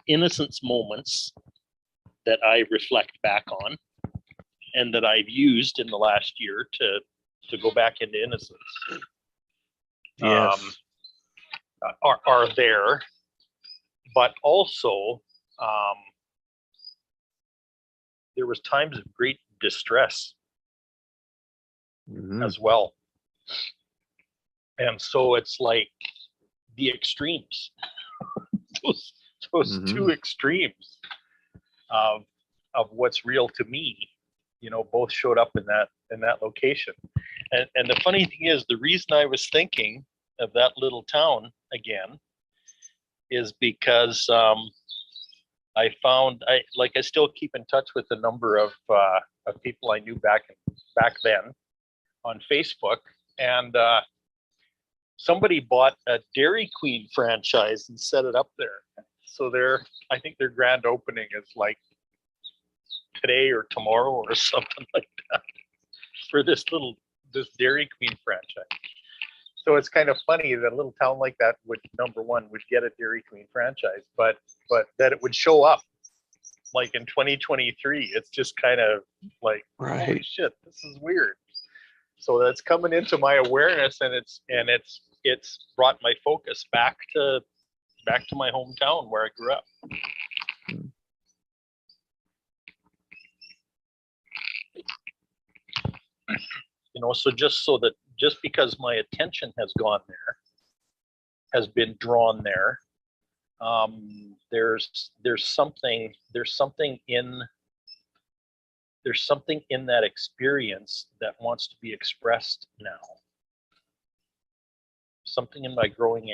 innocence moments that I reflect back on and that I've used in the last year to go back into innocence. Yes. Are there, but also there was times of great distress as well. And so it's like the extremes, those two extremes of what's real to me, both showed up in that location. And the funny thing is, the reason I was thinking of that little town again is because I found I still keep in touch with a number of people I knew back then on Facebook, and somebody bought a Dairy Queen franchise and set it up there. So I think their grand opening is like today or tomorrow or something like that for this Dairy Queen franchise. So it's kind of funny that a little town like that would, number one, would get a Dairy Queen franchise, but that it would show up like in 2023. It's just kind of like, holy shit, this is weird. So that's coming into my awareness, and it's brought my focus back to my hometown where I grew up. So just because my attention has gone there, has been drawn there, there's something in that experience that wants to be expressed now. Something in my growing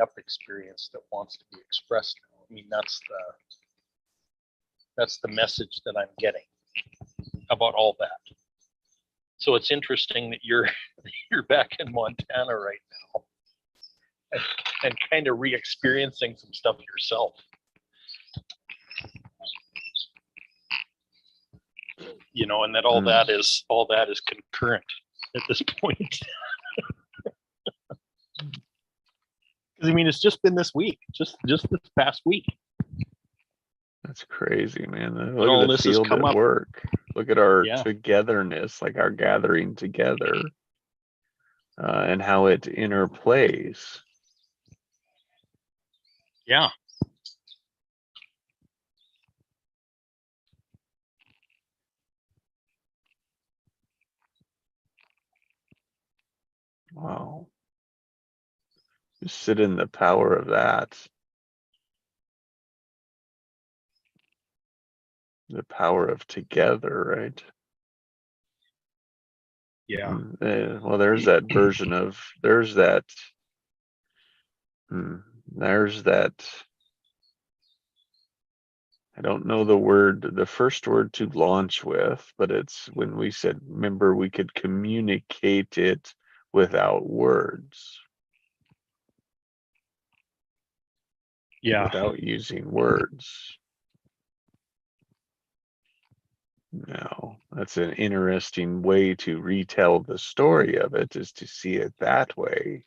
up experience that wants to be expressed now. I mean, that's the message that I'm getting about all that. So it's interesting that you're back in Montana right now and kind of re-experiencing some stuff yourself. And that all that is concurrent at this point. Because I mean, it's just been this week, just this past week. That's crazy, man. Look at the field at work. Look at our togetherness, like our gathering together, and how it interplays. Yeah. Wow. Just sit in the power of that. The power of together, right? Yeah. Well, there's that version of, there's that, I don't know the first word to launch with, but it's when we said, remember, we could communicate it without words. Yeah. Without using words. No, that's an interesting way to retell the story of it, is to see it that way,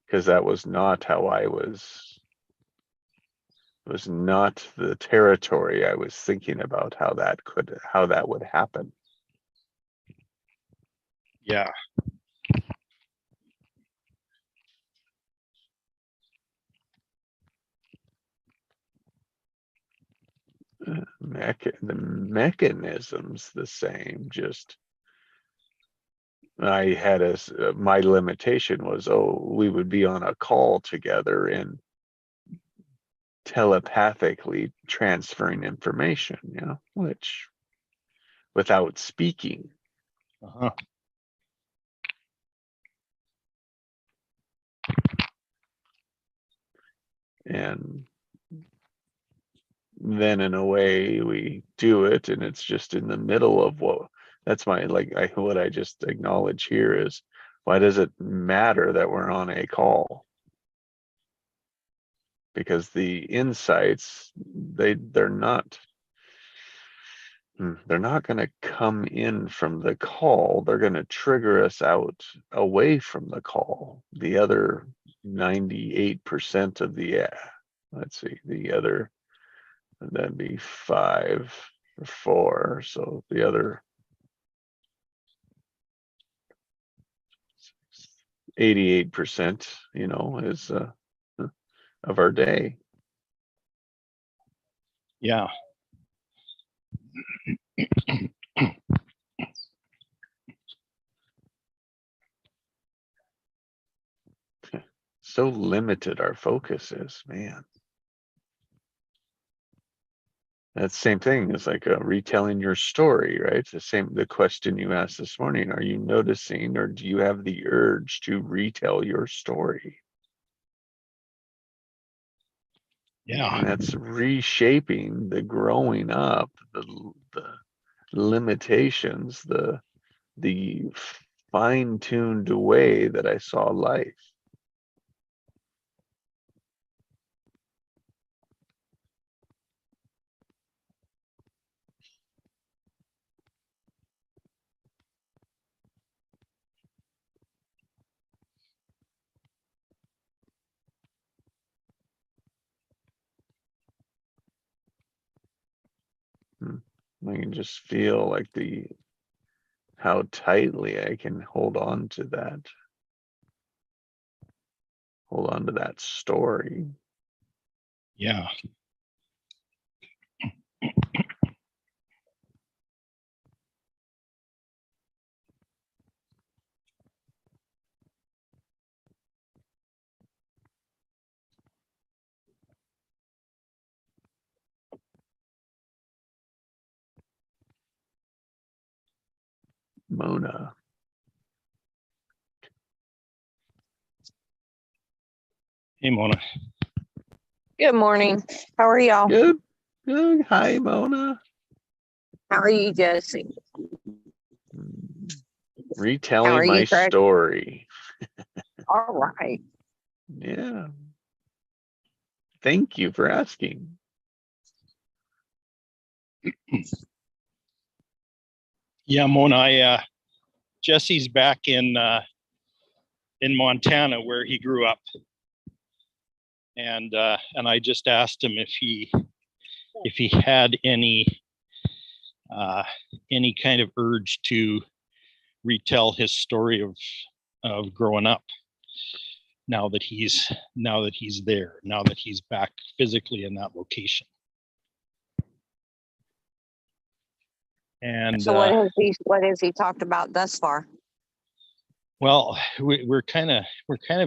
because that was not how it was not the territory I was thinking about how that would happen. Yeah. The mechanism's the same, just I had my limitation was, we would be on a call together and telepathically transferring information, which without speaking. And then in a way we do it, and it's just in the middle of what I just acknowledge here is, why does it matter that we're on a call? Because the insights, they're not going to come in from the call. They're going to trigger us out away from the call. The other 98% of the other And that'd be 5 or 4. So the other 88%, is of our day. Yeah. So limited our focus is, man. That's the same thing. It's like retelling your story, right? It's the question you asked this morning. Are you noticing, or do you have the urge to retell your story? Yeah. And that's reshaping the growing up, the limitations, the fine-tuned way that I saw life. I can just feel like how tightly I can hold on to that story. Yeah. Mona. Hey, Mona. Good morning. How are y'all? Good. Good. Hi, Mona. How are you, Jesse? Retelling my story. All right. Yeah. Thank you for asking. Yeah, Mona, Jesse's back in Montana where he grew up. And I just asked him if he had any kind of urge to retell his story of growing up now that he's there, now that he's back physically in that location. And so what has he talked about thus far? Well, we're kind of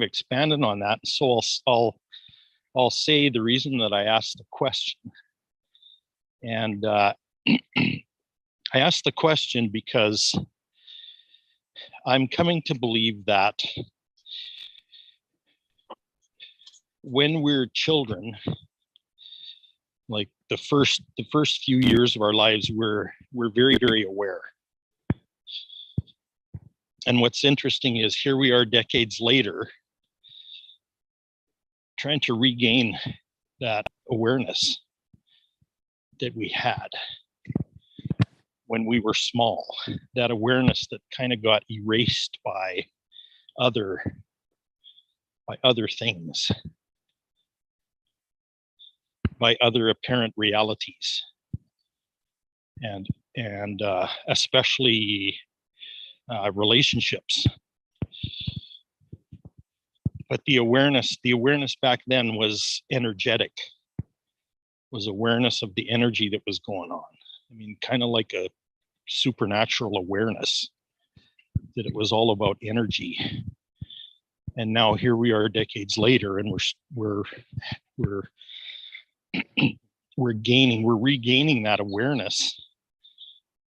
expanding on that. So I'll say the reason that I asked the question, and I asked the question because I'm coming to believe that when we're children, like the first few years of our lives, we're very, very aware. And what's interesting is here we are decades later, trying to regain that awareness that we had when we were small, that awareness that kind of got erased by other things, by other apparent realities, and especially relationships. But the awareness back then was energetic, was awareness of the energy that was going on. I mean, kind of like a supernatural awareness that it was all about energy. And now here we are decades later, and we're regaining that awareness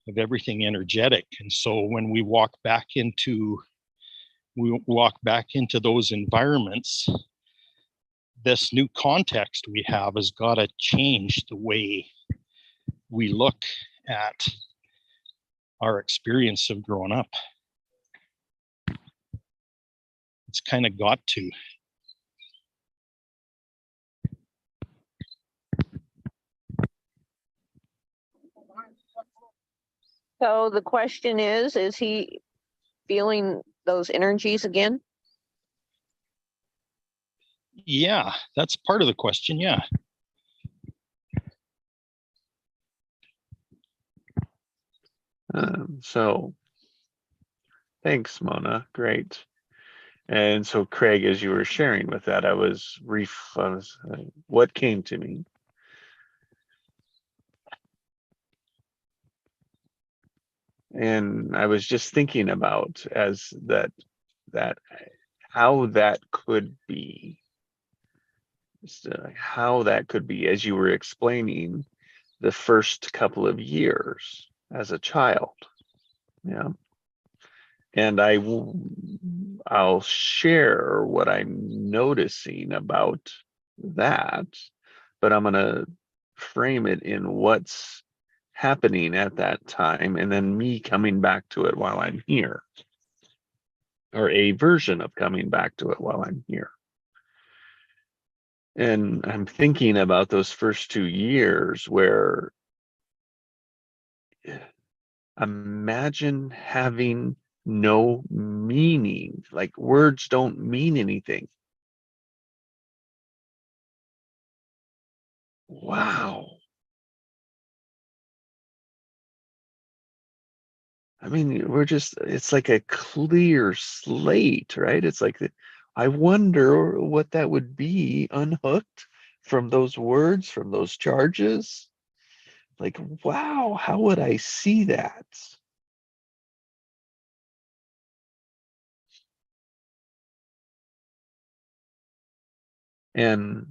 of everything energetic. And so when we walk back into those environments, this new context we have has got to change the way we look at our experience of growing up. It's kind of got to. So the question is he feeling those energies again? Yeah, that's part of the question. Yeah. So thanks, Mona. Great. And so, Craig, as you were sharing with that, what came to me. And I was just thinking about that how that could be, how that could be, as you were explaining, the first couple of years as a child. Yeah. And I'll share what I'm noticing about that, but I'm going to frame it in what's happening at that time and then me coming back to it while I'm here, or a version of coming back to it while I'm here. And I'm thinking about those first 2 years where imagine having no meaning, like words don't mean anything. Wow. I mean, it's like a clear slate, right? It's like, I wonder what that would be unhooked from those words, from those charges. Like, wow, how would I see that? And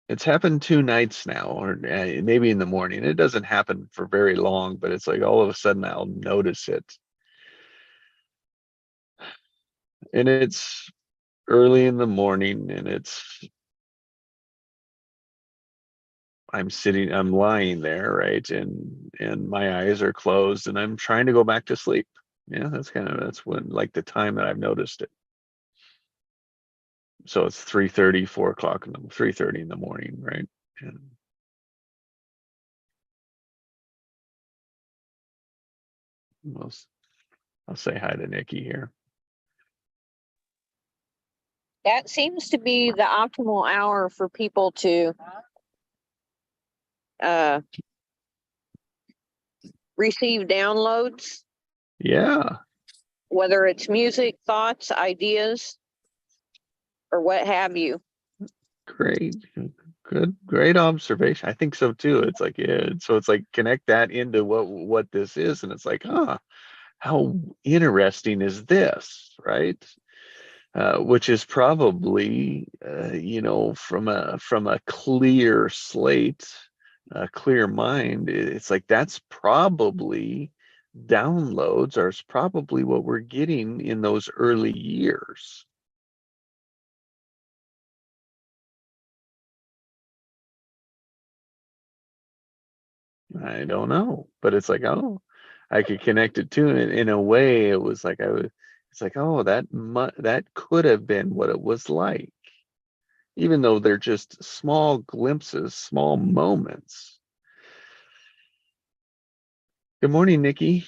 it's happened 2 nights now, or maybe in the morning. It doesn't happen for very long, but it's like all of a sudden I'll notice it. And it's early in the morning, and I'm lying there, right? And my eyes are closed and I'm trying to go back to sleep. Yeah, that's when, like, the time that I've noticed it. So it's 3:30, 4 o'clock, 3:30 in the morning, right? And I'll say hi to Nikki here. That seems to be the optimal hour for people to receive downloads. Yeah. Whether it's music, thoughts, ideas, or what have you. Great. Great observation. I think so too. It's like, yeah, so it's like connect that into what this is, and it's like, how interesting is this, right? Which is probably, from a clear slate, a clear mind, it's like that's probably downloads are probably what we're getting in those early years. I don't know, but it's like, oh, I could connect it to it in a way. It was like it's like, oh, that could have been what it was like, even though they're just small glimpses, small moments. Good morning, Nikki.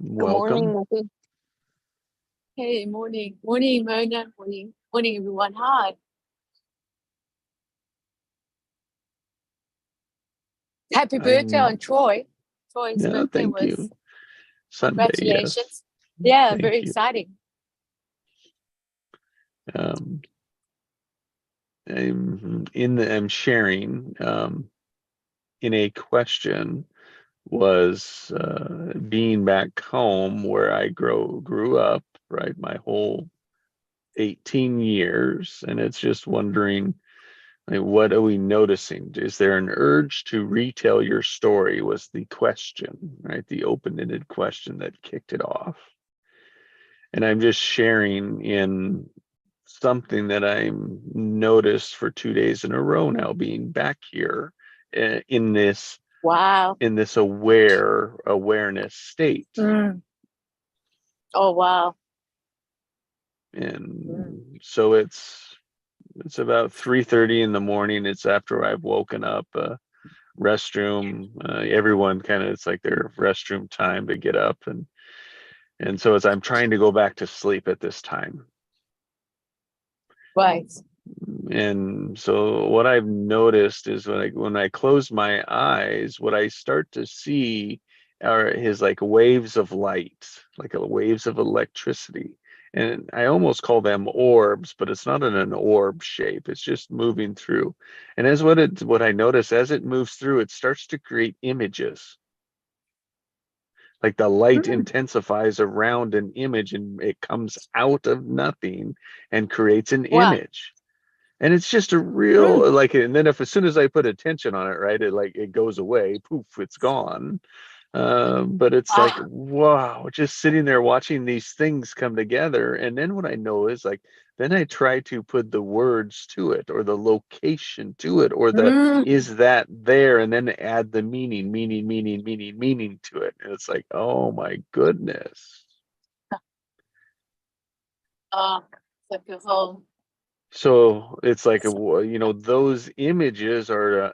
Welcome. Good morning, Nikki. Hey, morning, Mona, morning, everyone. Hi. Happy birthday on Troy. Troy's birthday Thank was you. Sunday, congratulations. yes. Yeah, Thank very you. exciting. I'm sharing in a question was being back home where I grew up, right, my whole 18 years, and it's just wondering, like, what are we noticing? Is there an urge to retell your story, was the question, right? The open-ended question that kicked it off. And I'm just sharing in something that I'm noticed for 2 days in a row now, being back here in this awareness state. Oh wow. And so it's about 3:30 in the morning. It's after I've woken up. Restroom, everyone kind of, it's like their restroom time to get up, and so as I'm trying to go back to sleep at this time. Right. And so what I've noticed is when I close my eyes, what I start to see are his like waves of light, like waves of electricity. And I almost call them orbs, but it's not in an orb shape. It's just moving through. And as what I notice as it moves through, it starts to create images. Like the light intensifies around an image and it comes out of nothing and creates an Wow. image. And it's just a real like, and then as soon as I put attention on it, right, it goes away, poof, it's gone. But it's like, wow, just sitting there watching these things come together. And then what I know is like, then I try to put the words to it or the location to it or the is that there, and then add the meaning to it. And it's like, oh my goodness. So beautiful. So it's like, those images are,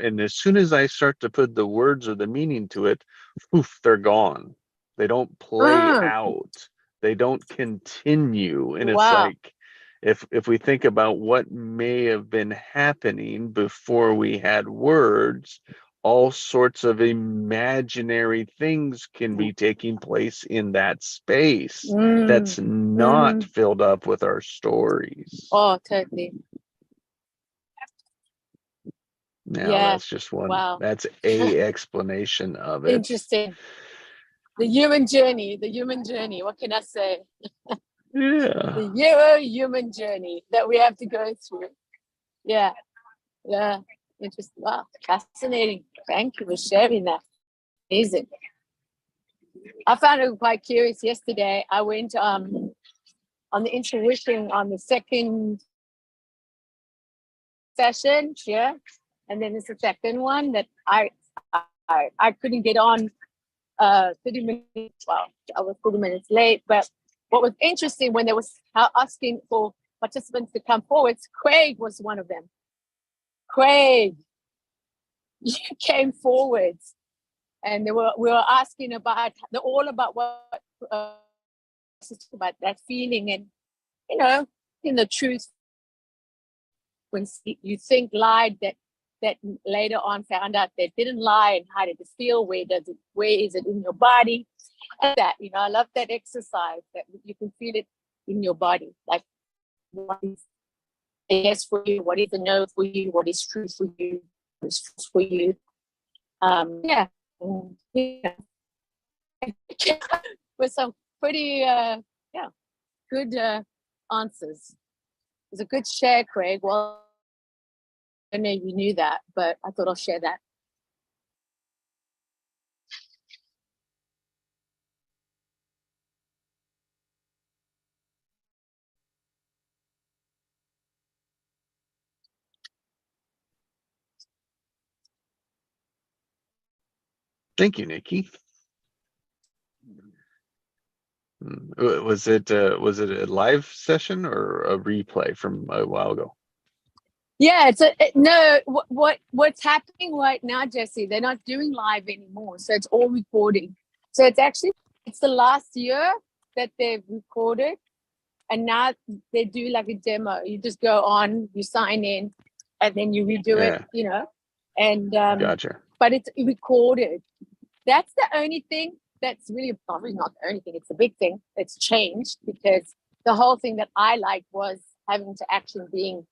and as soon as I start to put the words or the meaning to it, poof, they're gone. They don't play out. They don't continue. And it's Wow. like, if we think about what may have been happening before we had words, all sorts of imaginary things can be taking place in that space that's not filled up with our stories. Oh, totally. Now Yeah. that's just one. Wow. That's a explanation of it. Interesting. The human journey. What can I say? Yeah. The human journey that we have to go through. Yeah. Yeah. Interesting. Wow. Fascinating. Thank you for sharing that. Amazing. I found it quite curious yesterday. I went on the intuition on the second session, yeah. And then there's a second one that I couldn't get on 30 minutes. Well, I was 30 minutes late. But what was interesting when they was asking for participants to come forward, Craig was one of them. Craig, you came forward, and we were asking about what about that feeling, and in the truth, when you think lied, that later on found out they didn't lie, and how did it feel? Where is it in your body? And that, I love that exercise that you can feel it in your body, like what is a yes for you, what is a no for you, what is true for you, what is false for you. Yeah. With some pretty good answers. It was a good share, Craig. Well, I know you knew that, but I thought I'll share that. Thank you, Nikki. Was it a live session or a replay from a while ago? Yeah, what's happening right now, Jesse, they're not doing live anymore. So it's all recording. So it's the last year that they've recorded, and now they do like a demo. You just go on, you sign in, and then you redo it, and Gotcha. But it's recorded. That's the only thing that's really, probably not the only thing, it's a big thing that's changed, because the whole thing that I liked was having to actually being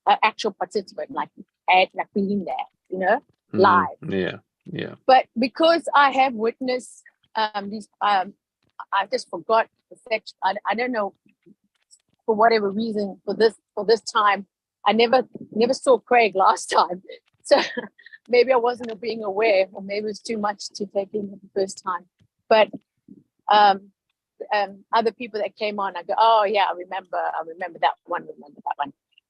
an actual participant, like being there, live. Yeah. But because I have witnessed these, I just forgot the section. I don't know, for whatever reason, for this time, I never saw Craig last time, so maybe I wasn't being aware, or maybe it was too much to take in the first time. But other people that came on, I go, oh yeah, I remember that one.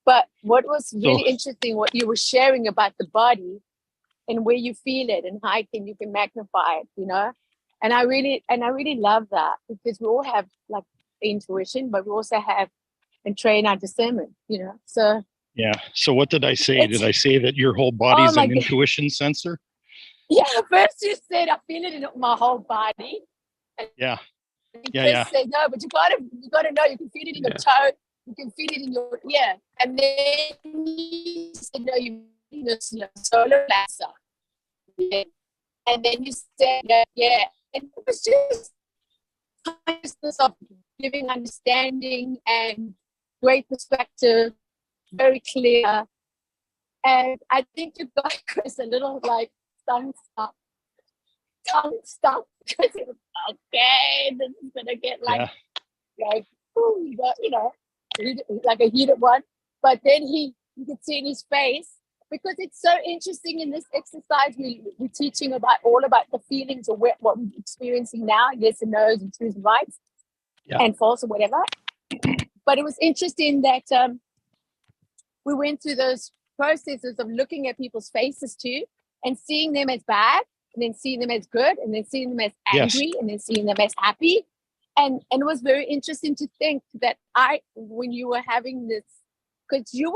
But what was really interesting, what you were sharing about the body and where you feel it and how you can magnify it, and I really love that, because we all have like intuition, but we also have and train our discernment, so. Yeah. So what did I say? Did I say that your whole body's an intuition sensor? Yeah. First you said I feel it in my whole body. And yeah. Chris said no, but you gotta know you can feel it in your toe. You can feel it in your ear. And then he said, no, you this solar blaster. Yeah. And then you said, yeah. And it was just consciousness of giving understanding and great perspective, very clear. And I think you got Chris a little like tongue stuck. Okay, this is gonna get like ooh, you know, like a heated one. But then you could see in his face, because it's so interesting in this exercise. We're teaching all about the feelings of what we're experiencing now, yes and no's and truths and rights, and false or whatever. But it was interesting that we went through those processes of looking at people's faces too, and seeing them as bad, and then seeing them as good, and then seeing them as angry, and then seeing them as happy. And it was very interesting to think that when you were having this, because you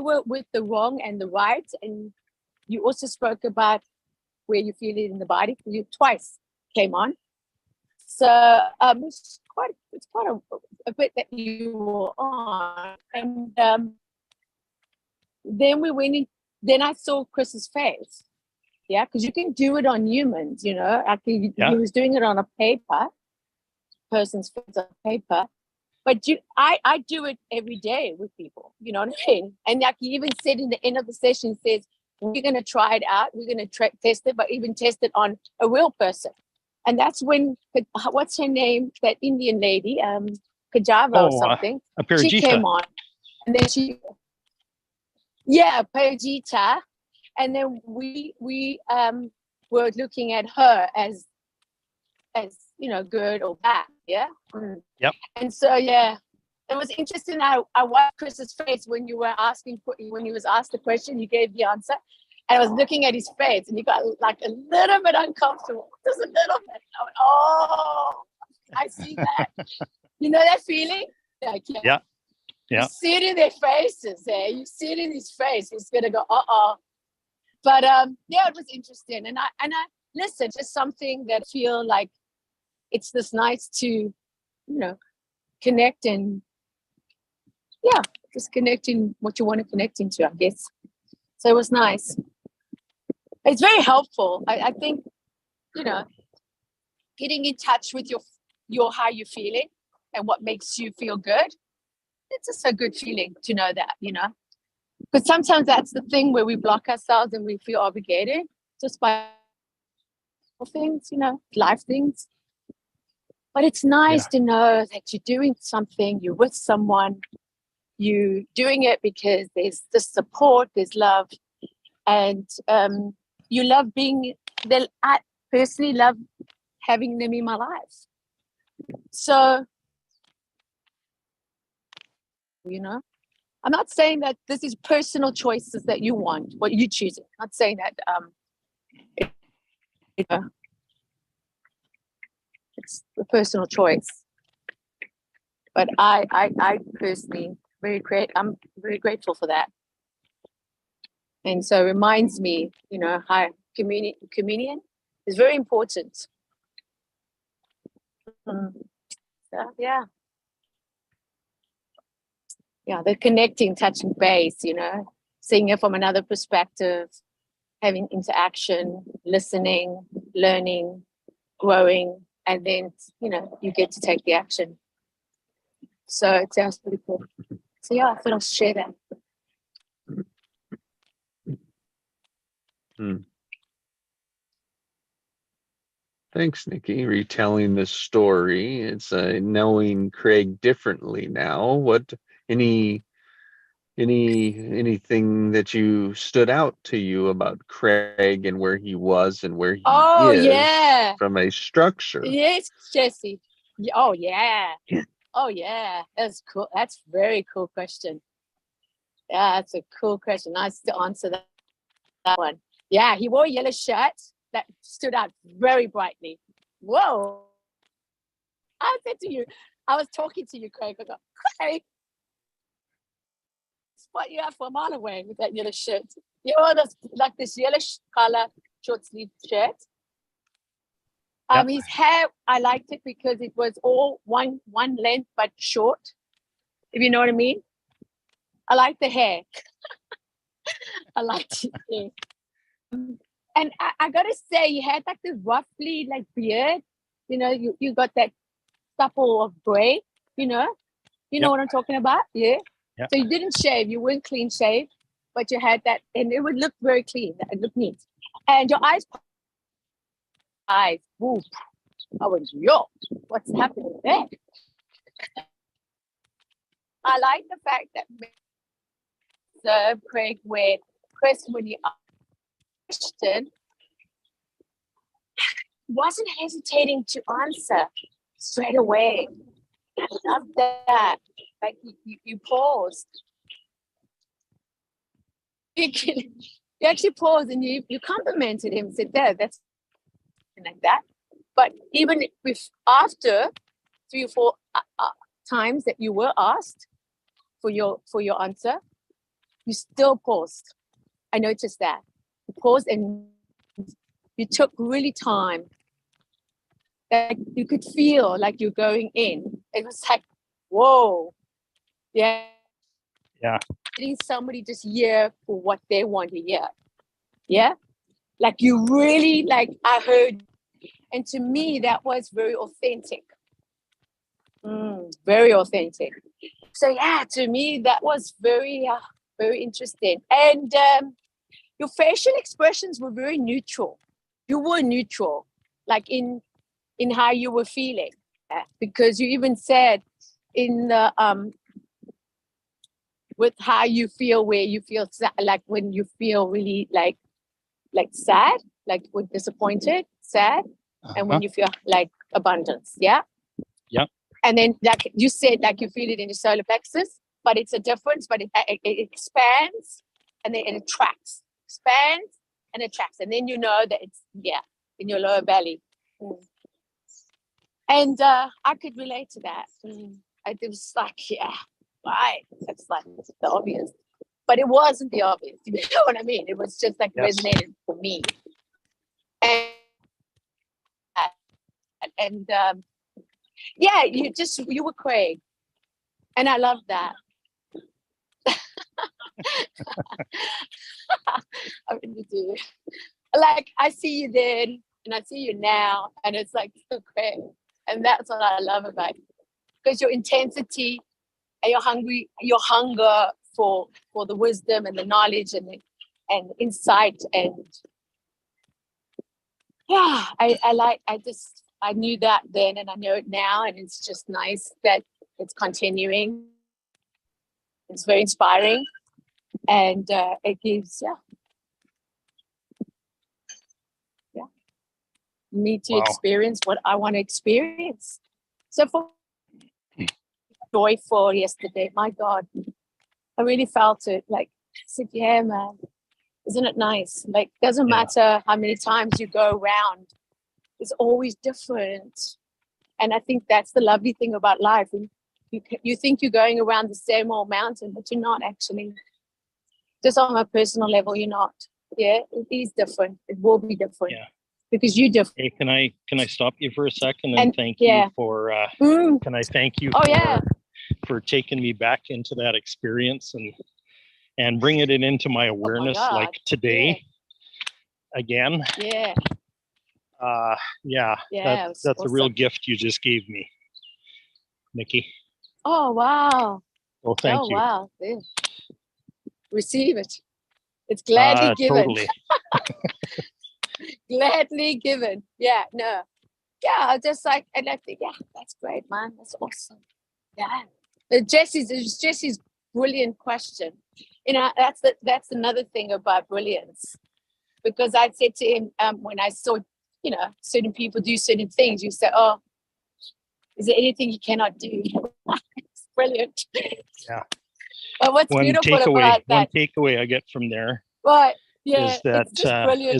were with the wrong and the right, and you also spoke about where you feel it in the body. You twice came on, so it's quite a bit that you were on, and then we went in. Then I saw Chris's face, because you can do it on humans, you know. He was doing it on a person's face on paper. But I do it every day with people, you know what I mean? And like he even said in the end of the session, says, we're going to try it out. We're going to test it, but even test it on a real person. And that's when, what's her name? That Indian lady, Kajava or something. She came on. And then Pajita. And then we were looking at her as you know, good or bad, Yep. And so it was interesting. I watched Chris's face when you were when he was asked the question, you gave the answer, and I was looking at his face, and he got like a little bit uncomfortable, just a little bit. I went, oh, I see that. You know that feeling? Like, yeah. You see it in their faces. You see it in his face. He's gonna go, But it was interesting, and I listen. Just something that I feel like it's this nice to, you know, connect and just connecting what you want to connect into, I guess. So it was nice. It's very helpful. I think, you know, getting in touch with your how you're feeling and what makes you feel good. It's just a good feeling to know that, you know. Because sometimes that's the thing where we block ourselves and we feel obligated just by things, you know, life things. But it's nice to know that you're doing something, you're with someone, you're doing it because there's the support, there's love, and you love being there. I personally love having them in my life. So, you know, I'm not saying that this is personal choices that you want, what you choose. I'm not saying that it's a personal choice. But I personally I'm very grateful for that. And so it reminds me, you know, how communion is very important. So, the connecting, touching base, you know, seeing it from another perspective, having interaction, listening, learning, growing, and then, you know, you get to take the action. So it sounds pretty cool. So I thought I'll share that. Thanks, Nikki. Retelling this story. It's knowing Craig differently now. What anything that you stood out to you about Craig and where he was and where he is from a structure? Yes, Jesse. Oh yeah. Oh yeah. That's cool. That's a very cool question. Yeah, that's a cool question. Nice to answer that one. Yeah, he wore a yellow shirt that stood out very brightly. Whoa. I said to you, I was talking to you, Craig. I go, Craig, what you have for a mile away with that yellow shirt. You wore this yellowish color short sleeve shirt. His hair, I liked it because it was all one length but short. if you know what I mean. I like the hair. I liked it. Yeah. And I gotta say, you had like this roughly like beard. You know, you got that stubble of gray. You know Yep. what I'm talking about. Yeah. Yeah. So you didn't shave. You weren't clean shaved, but you had that, and it would look very clean. It looked neat. And your eyes. Woo. I was, yo, what's happening there? I like the fact that Craig, when you asked question, wasn't hesitating to answer straight away. I love that. Like you paused. You actually paused and you complimented him, said, "There, that's like that." But even if after 3 or 4 times that you were asked for your answer, you still paused. I noticed that. You paused and you took really time. Like you could feel like you're going in. It was like, whoa. Yeah. Yeah. Letting somebody just hear for what they want to hear. Yeah. Like you really, like I heard. And to me, that was very authentic. Very authentic. So yeah, to me, that was very, very interesting. And your facial expressions were very neutral. You were neutral, like in how you were feeling, because you even said in the with how you feel, where you feel like when you feel really like sad, like with disappointed, sad, and when you feel like abundance, yeah. And then like you said, like you feel it in your solar plexus, but it's a difference, but it expands and then it attracts, expands and attracts, and then you know that it's in your lower belly. And I could relate to that. It was like, right, that's like the obvious, but it wasn't the obvious. You know what I mean? It was just like resonated for me. And yeah, you were Craig, and I love that. I really do. Like I see you then, and I see you now, and it's like so Craig, and that's what I love about you, because your intensity and your hunger for the wisdom and the knowledge and insight, and yeah, I knew that then, and I know it now, and it's just nice that it's continuing. It's very inspiring, and it gives me to experience what I want to experience. So for joyful yesterday, my God, I really felt it. Like I said, yeah, man, isn't it nice? Like doesn't matter how many times you go around, it's always different. And I think that's the lovely thing about life. You think you're going around the same old mountain, but you're not actually. Just on a personal level, you're not. Yeah, it is different. It will be different. Yeah. Because you're different. Hey, can I stop you for a second and thank you for can I thank you for taking me back into that experience and bringing it into my awareness like today again. That's awesome. A real gift you just gave me, Nikki. Oh wow. Well, thank you. Wow. Yeah. Receive it. It's gladly given. Totally. Gladly given. Yeah, no. Yeah, just like, and I think, that's great, man. That's awesome. Yeah. Jesse's brilliant question. You know, that's another thing about brilliance. Because I said to him, when I saw, certain people do certain things, you say, oh, is there anything you cannot do? It's brilliant. Yeah. But what's beautiful about that? One takeaway I get from there is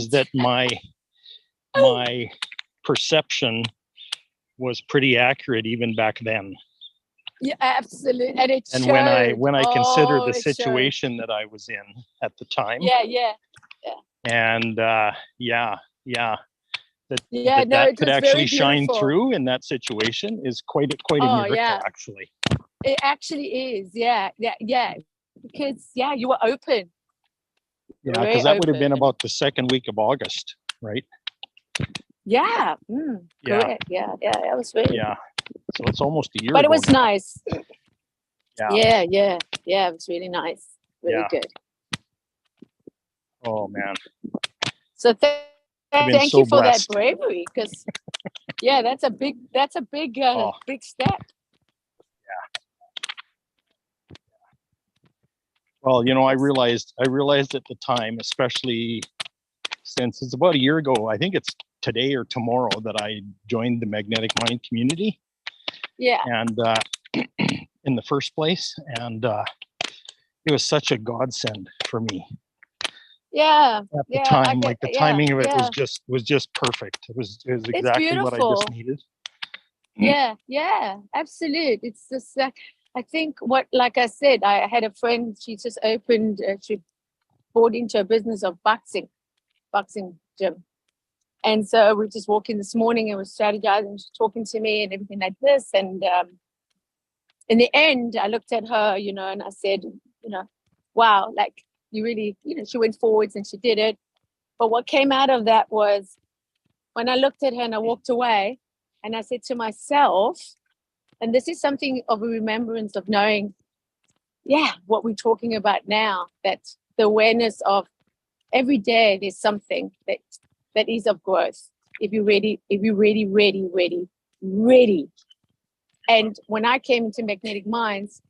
that my perception was pretty accurate even back then. Yeah, absolutely. And when I consider the situation that I was in at the time. And that could actually shine through in that situation is quite a miracle, actually. It actually is. Yeah. Because you were open. Yeah, Very because that would have been open. about the second week of August, right? Yeah. Yeah. Correct. Yeah. That was really. Yeah. So it's almost a year But it ago was now. nice. Yeah. Yeah. It was really nice. Really Yeah. good. Oh man. So I've been thank so you for that blessed. bravery, because that's a big Oh. big step. Well, I realized at the time, especially since it's about a year ago, I think it's today or tomorrow, that I joined the Magnetic Mind community. Yeah. And in the first place, and it was such a godsend for me. Yeah. At the time, like the timing of it yeah. was just perfect. It was It's exactly what I beautiful. just needed. Yeah, absolute. It's just I think like I said, I had a friend, she just opened, she bought into a business of boxing gym. And so we just walked in this morning and was strategizing, she's talking to me and everything like this. And in the end, I looked at her, and I said, wow, like you really, she went forwards and she did it. But what came out of that was when I looked at her and I walked away and I said to myself, and this is something of a remembrance of knowing, what we're talking about now, that the awareness of every day there's something that is of growth. If you're ready. And when I came into Magnetic Minds,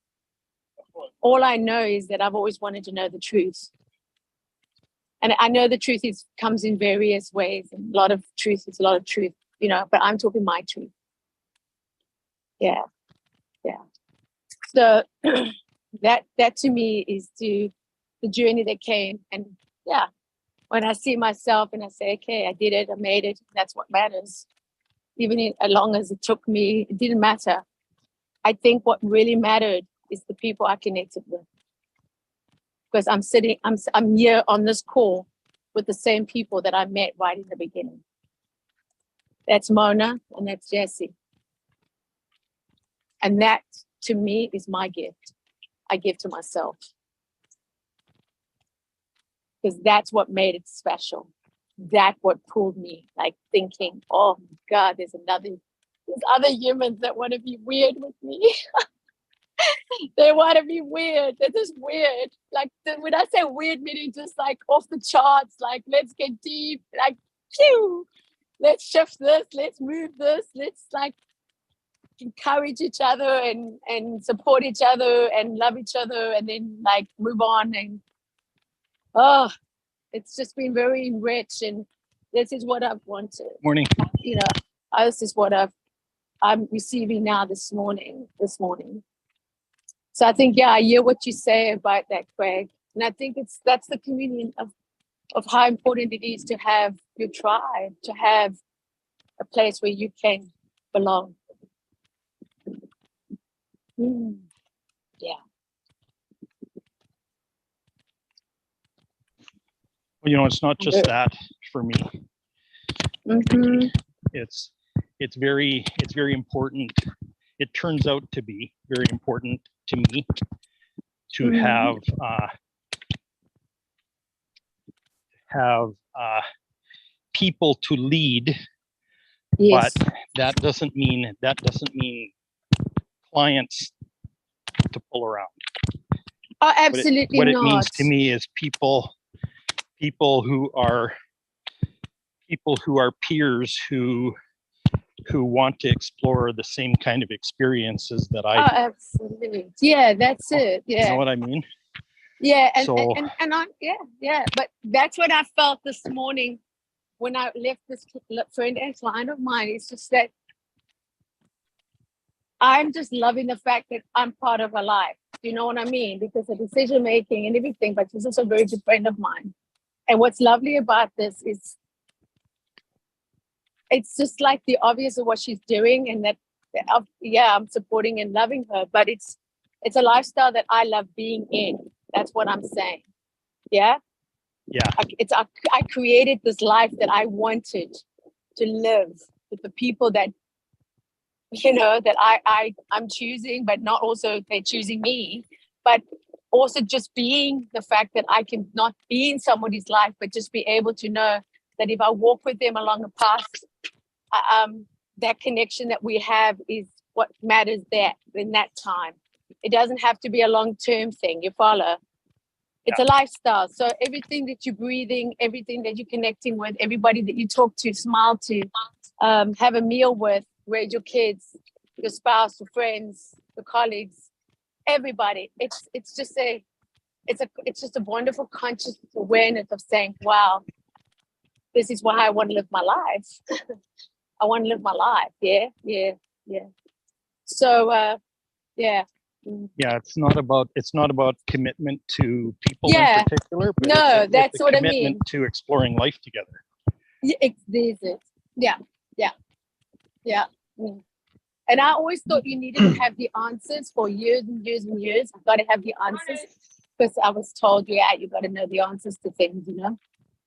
all I know is that I've always wanted to know the truth. And I know the truth comes in various ways, and a lot of truth is a lot of truth, but I'm talking my truth. Yeah. So that to me is the journey that came. And when I see myself and I say, okay, I did it, I made it, that's what matters. Even as long as it took me, it didn't matter. I think what really mattered is the people I connected with. Because I'm here on this call with the same people that I met right in the beginning. That's Mona and that's Jessie. And that, to me, is my gift. I give to myself. Because that's what made it special. That's what pulled me, like thinking, oh God, there's other humans that want to be weird with me. They want to be weird. They're just weird. Like when I say weird, meaning just like off the charts, like let's get deep, like phew, let's shift this, let's move this, let's like encourage each other and support each other and love each other and then like move on. And it's just been very rich, and this is what I've wanted. Morning. This is what I'm receiving now this morning. So I think, I hear what you say about that, Craig. And I think that's the communion of how important it is to have your tribe, to have a place where you can belong. Yeah. Well, it's not just that for me. Mm-hmm. It's very important. It turns out to be very important to me to have people to lead. Yes. But that doesn't mean clients to pull around. Oh, absolutely what not. It means to me is people who are peers who want to explore the same kind of experiences that I do. Absolutely. Yeah, that's it. Yeah. You know what I mean? Yeah, and but that's what I felt this morning when I left this friend and client of mine. It's just that I'm just loving the fact that I'm part of her life. You know what I mean? Because the decision making and everything, but she's also a very good friend of mine. And what's lovely about this is it's just like the obvious of what she's doing, and that I'm supporting and loving her, but it's a lifestyle that I love being in. That's what I'm saying. Yeah. I created this life that I wanted to live with the people that that I'm choosing, but not also they're choosing me, but also just being the fact that I can not be in somebody's life, but just be able to know that if I walk with them along a path, that connection that we have is what matters there in that time. It doesn't have to be a long-term thing. You follow? It's a lifestyle. So everything that you're breathing, everything that you're connecting with, everybody that you talk to, smile to, have a meal with, raise your kids, your spouse, your friends, your colleagues, everybody. It's just a wonderful conscious awareness of saying, wow, this is why I want to live my life. I want to live my life. Yeah. So yeah. Yeah, it's not about commitment to people Yeah. in particular, but No, it's that's a what I commitment mean. to exploring life together. There's it. Yeah. And I always thought you needed to have the answers for years and years and years. I've got to have the answers because I was told, you got to know the answers to things,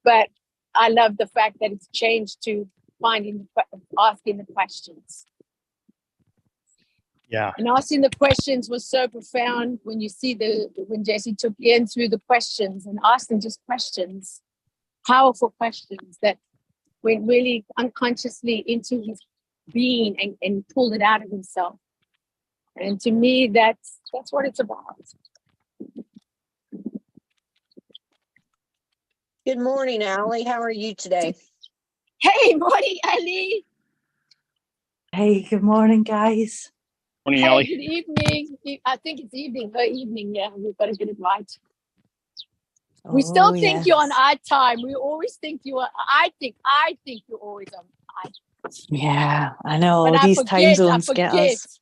But I love the fact that it's changed to asking the questions. Yeah. And asking the questions was so profound when you see when Jesse took Ian through the questions and asking just questions, powerful questions that went really unconsciously into his being and pulled it out of himself. And to me, that's what it's about. Good morning, Allie. How are you today? Hey, morning, Ali. Hey, good morning, guys. Morning, Hey, Ellie. good evening. I think it's evening. Her evening. Yeah, we've got to get it right. We still think you're on our time. We always think you are. I think you're always on our time. Yeah, I know. But These time zones get us.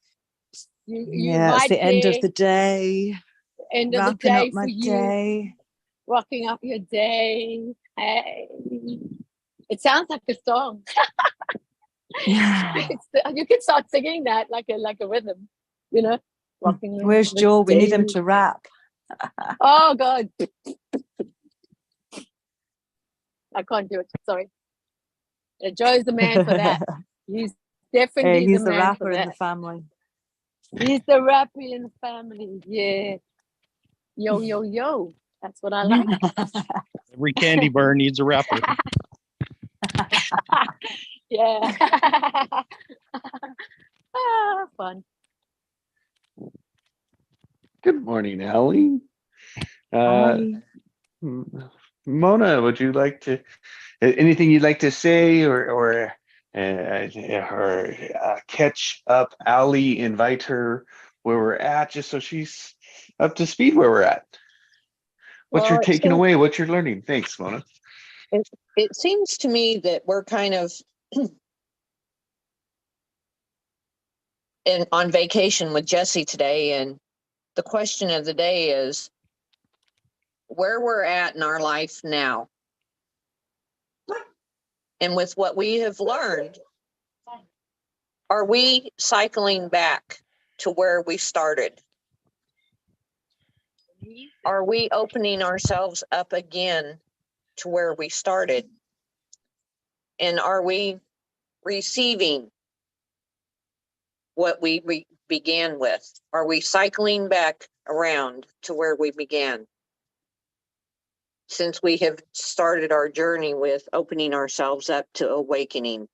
You Yeah, it's right the end of there, the day. end of the Wrapping day up my for you. day. Rocking up your day. Hey. It sounds like a song. You can start singing that like a rhythm, Rocking Where's the Joe? We need him day. to rap. Oh God. I can't do it. Sorry. Joe's the man for that. He's definitely He's the the man for rapper in that. the family. He's the rapper in the family. Yeah. Yo, yo, yo. That's what I like. Every candy bar needs a wrapper. Yeah. Fun. Good morning, Allie. Hi. Mona, would you like to anything you'd like to say or catch up Allie, invite her where we're at, just so she's up to speed where we're at? What you're taking away, what you're learning. Thanks, Mona. It seems to me that we're kind of on vacation with Jesse today, and the question of the day is where we're at in our life now. And with what we have learned, are we cycling back to where we started? Are we opening ourselves up again to where we started? And are we receiving what we began with? Are we cycling back around to where we began? Since we have started our journey with opening ourselves up to awakening.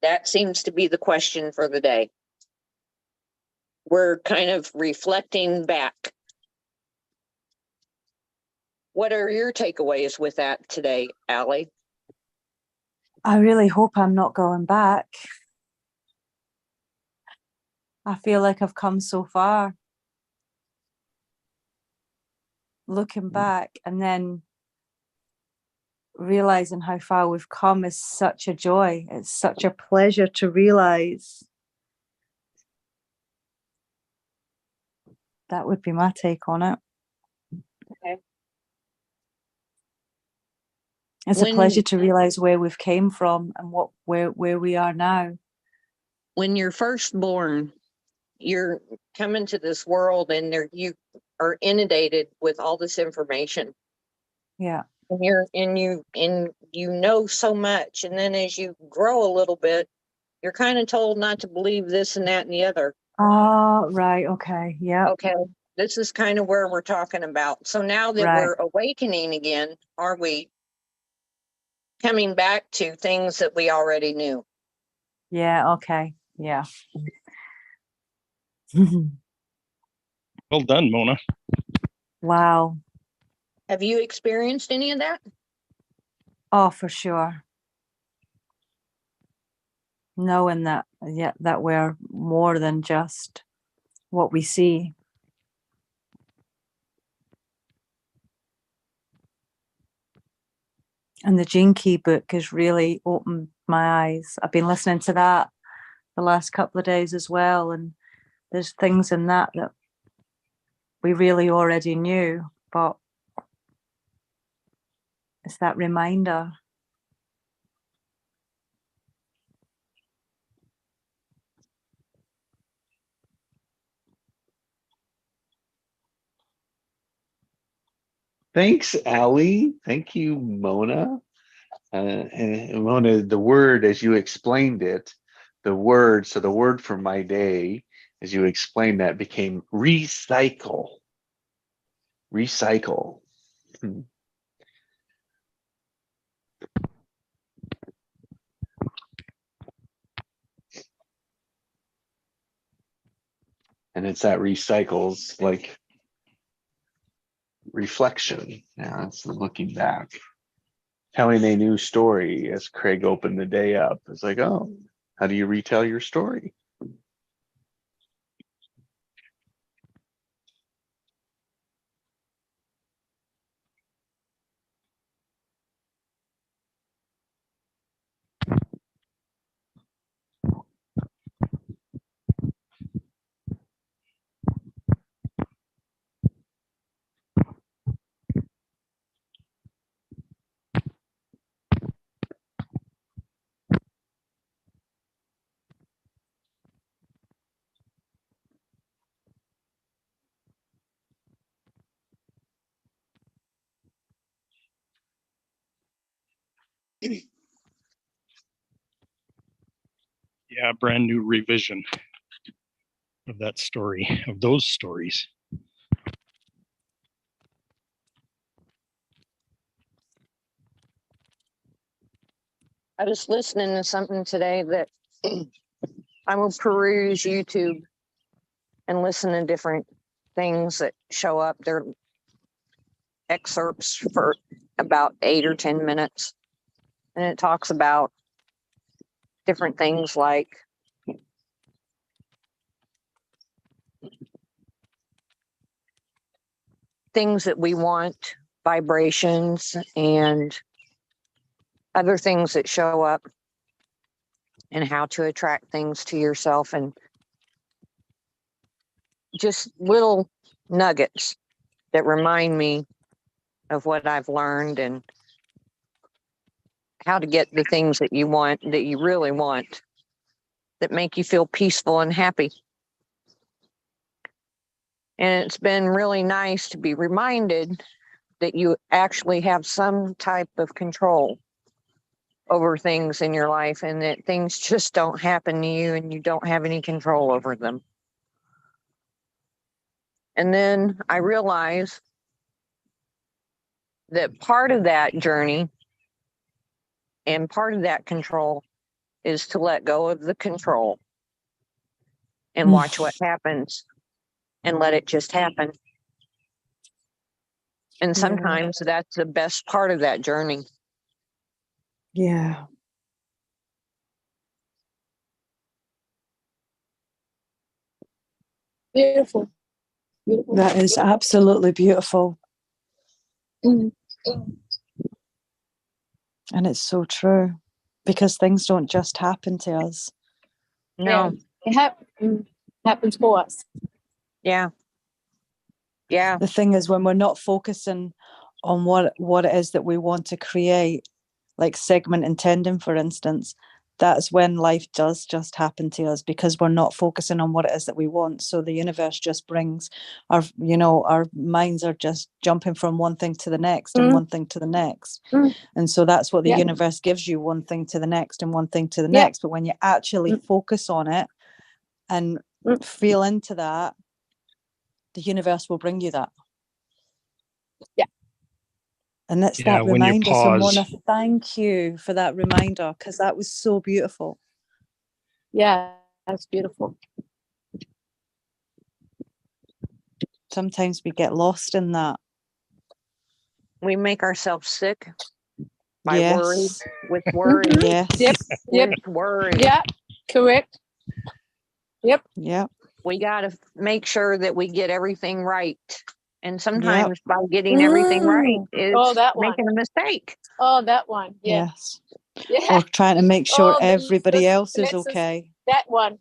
That seems to be the question for the day. We're kind of reflecting back. What are your takeaways with that today, Allie? I really hope I'm not going back. I feel like I've come so far. Looking back and then realizing how far we've come is such a joy. It's such a pleasure to realize. That would be my take on it. Okay. It's a pleasure to realize where we've came from and where we are now. When you're first born, you're coming to this world and you are inundated with all this information. Yeah. and you know so much. And then as you grow a little bit, you're kind of told not to believe this and that and the other. Oh, right. Okay. Yeah. Okay. This is kind of where we're talking about. So now that Right. we're awakening again, are we coming back to things that we already knew? Yeah. Okay. Yeah. Well done, Mona. Wow. Have you experienced any of that? Oh, for sure. Knowing that, yeah, that we're more than just what we see. And the Gene Key book has really opened my eyes. I've been listening to that the last couple of days as well. And there's things in that we really already knew, but it's that reminder. Thanks, Allie. Thank you, Mona. And Mona, the word as you explained it, the word for my day, as you explained that, became recycle. Recycle. And it's that recycles like reflection. Yeah, it's the looking back. Telling a new story as Craig opened the day up. It's like, oh, how do you retell your story? Yeah, brand new revision of that story, of those stories. I was listening to something today that I will peruse YouTube and listen to different things that show up. They're excerpts for about 8 or 10 minutes. And it talks about different things like things that we want, vibrations, and other things that show up, and how to attract things to yourself, and just little nuggets that remind me of what I've learned and how to get the things that you want, that you really want, that make you feel peaceful and happy. And it's been really nice to be reminded that you actually have some type of control over things in your life, and that things just don't happen to you and you don't have any control over them. And then I realize that part of that journey and part of that control is to let go of the control and watch what happens and let it just happen. And sometimes that's the best part of that journey. Yeah. Beautiful. Beautiful. That is absolutely beautiful. Mm. And it's so true, because things don't just happen to us. No. Yeah. It happens for us. Yeah. Yeah. The thing is, when we're not focusing on what it is that we want to create, like segment intending, for instance, that's when life does just happen to us, because we're not focusing on what it is that we want. So the universe just brings our, our minds are just jumping from one thing to the next and one thing to the next. And so that's what the universe gives you, one thing to the next and one thing to the next. But when you actually focus on it and feel into that, the universe will bring you that. Yeah. And that's that reminder. So Mona, thank you for that reminder, because that was so beautiful. Yeah, that's beautiful. Sometimes we get lost in that. We make ourselves sick by worry, with worry. Yes. Yep. With worry. Yeah, correct. Yep. We got to make sure that we get everything right. And sometimes by getting everything right is making a mistake. Oh, that one. Yeah. Yes. Yeah. Or trying to make sure everybody else is Alexis, okay. That one.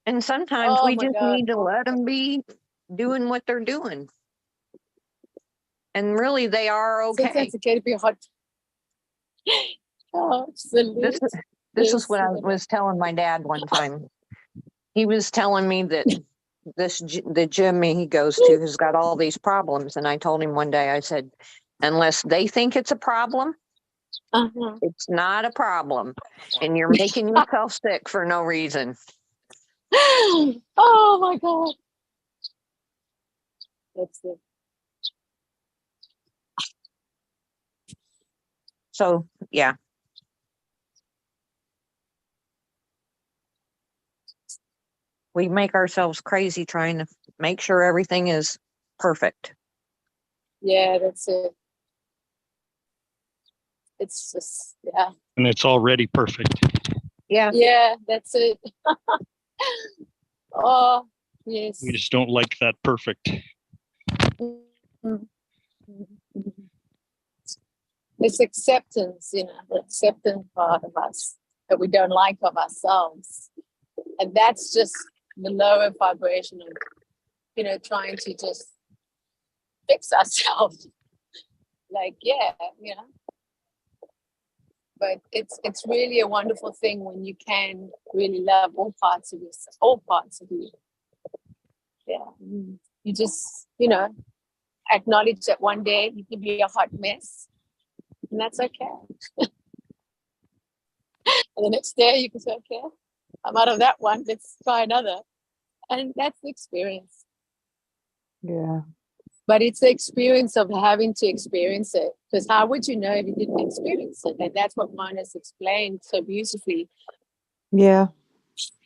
And sometimes we just need to let them be doing what they're doing. And really, they are okay. Sometimes it can be hot. Oh, absolutely. This is what I was telling my dad one time. He was telling me that the gym he goes to has got all these problems. And I told him one day, I said, unless they think it's a problem, it's not a problem. And you're making yourself sick for no reason. Oh my God. That's it. So, yeah. We make ourselves crazy trying to make sure everything is perfect. Yeah, that's it. It's just, yeah. And it's already perfect. Yeah. Yeah, that's it. Oh, yes. We just don't like that perfect. It's acceptance, the acceptance part of us that we don't like of ourselves. And that's just the lower vibration of, trying to just fix ourselves. Like, but it's really a wonderful thing when you can really love all parts of yourself, all parts of you. Yeah. You just, acknowledge that one day you can be a hot mess, and that's okay. And the next day you can say, okay, I'm out of that one, let's try another. And that's the experience. Yeah. But it's the experience of having to experience it. Because how would you know if you didn't experience it? And that's what Mona's explained so beautifully. Yeah.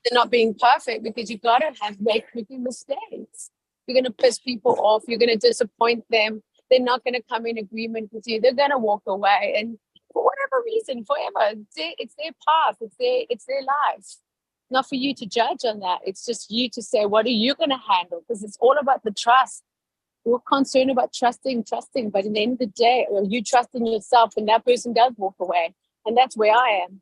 They're not being perfect, because you got to make mistakes. You're going to piss people off. You're going to disappoint them. They're not going to come in agreement with you. They're going to walk away. And for whatever reason, forever, it's their path. It's their life. Not for you to judge on that. It's just you to say, what are you going to handle? Because it's all about the trust. We're concerned about trusting. But in the end of the day, you trust in yourself when that person does walk away. And that's where I am.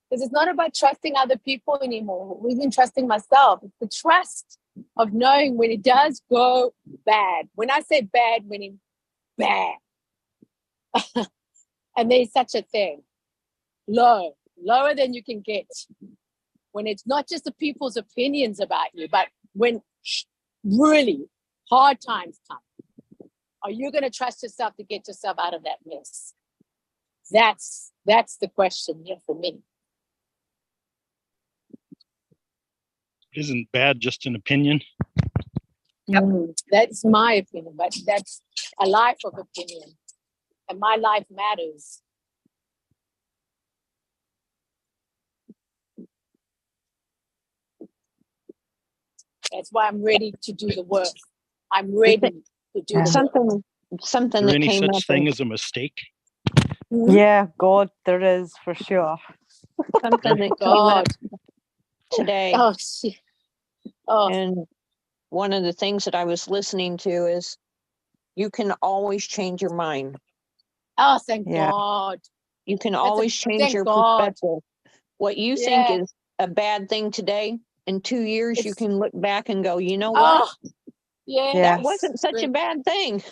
Because it's not about trusting other people anymore. We've been trusting myself. It's the trust of knowing when it does go bad. When I say bad, meaning bad. And there's such a thing. Lower than you can get. When it's not just the people's opinions about you, but when really hard times come, are you going to trust yourself to get yourself out of that mess? That's the question here for me. Isn't bad just an opinion? Yep. That's my opinion, but that's a life of opinion. And my life matters. That's why I'm ready to do the work. I'm ready to do the work. Something Is there that any came such up thing as a mistake? Yeah, God, there is for sure. Something that came up today. Oh, shit. Oh. And one of the things that I was listening to is you can always change your mind. Oh, thank God. You can always change your perspective. What you think is a bad thing today, in 2 years, you can look back and go, you know what? Yeah. That Yes. wasn't such a bad thing.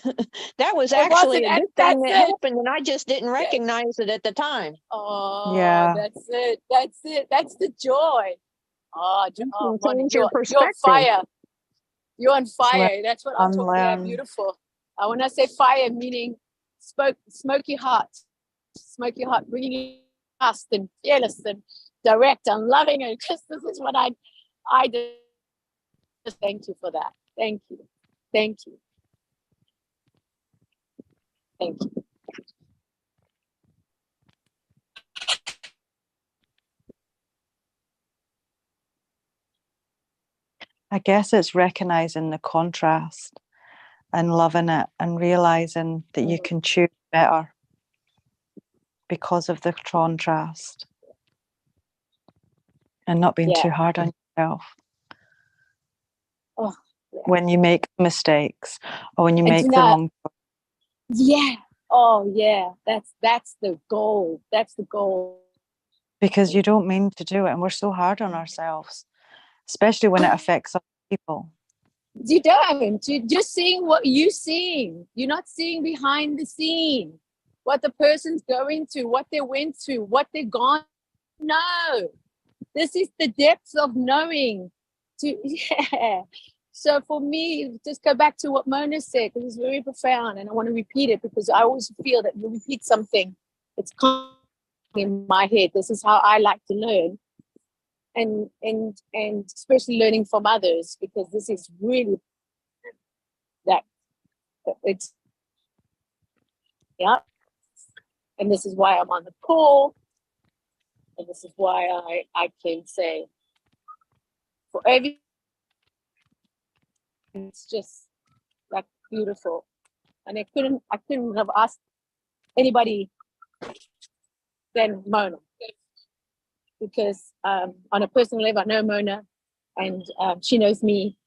That was It actually wasn't, a and good thing that's that it. happened, and I just didn't recognize it at the time. Oh, Yeah. that's it. That's it. That's the joy. Oh, You oh can Moni, change your you're on perspective. fire. You're on It's like fire. That's what I'm talking about. unlearn. Beautiful. When I say fire, meaning smoky heart, bringing in fast and fearless and direct and loving. And just this is what I just thank you for that. Thank you. Thank you. Thank you. I guess it's recognizing the contrast and loving it and realizing that you can choose better because of the contrast and not being too hard on yourself. Oh, yeah. When you make mistakes or when you And make the tonight- wrong. Yeah. Oh, yeah. That's the goal. That's the goal. Because you don't mean to do it, and we're so hard on ourselves, especially when it affects other people. You don't. You're just seeing what you're seeing. You're not seeing behind the scene, what the person's going through, what they went through, what they're gone. No, this is the depths of knowing. Yeah. So for me, just go back to what Mona said, because it's very profound, and I want to repeat it because I always feel that you repeat something, it's in my head. This is how I like to learn. And especially learning from others, because this is really that it's and this is why I'm on the call, and this is why I can say for every it's just like beautiful. And I couldn't have asked anybody than Mona, because on a personal level I know Mona, and she knows me,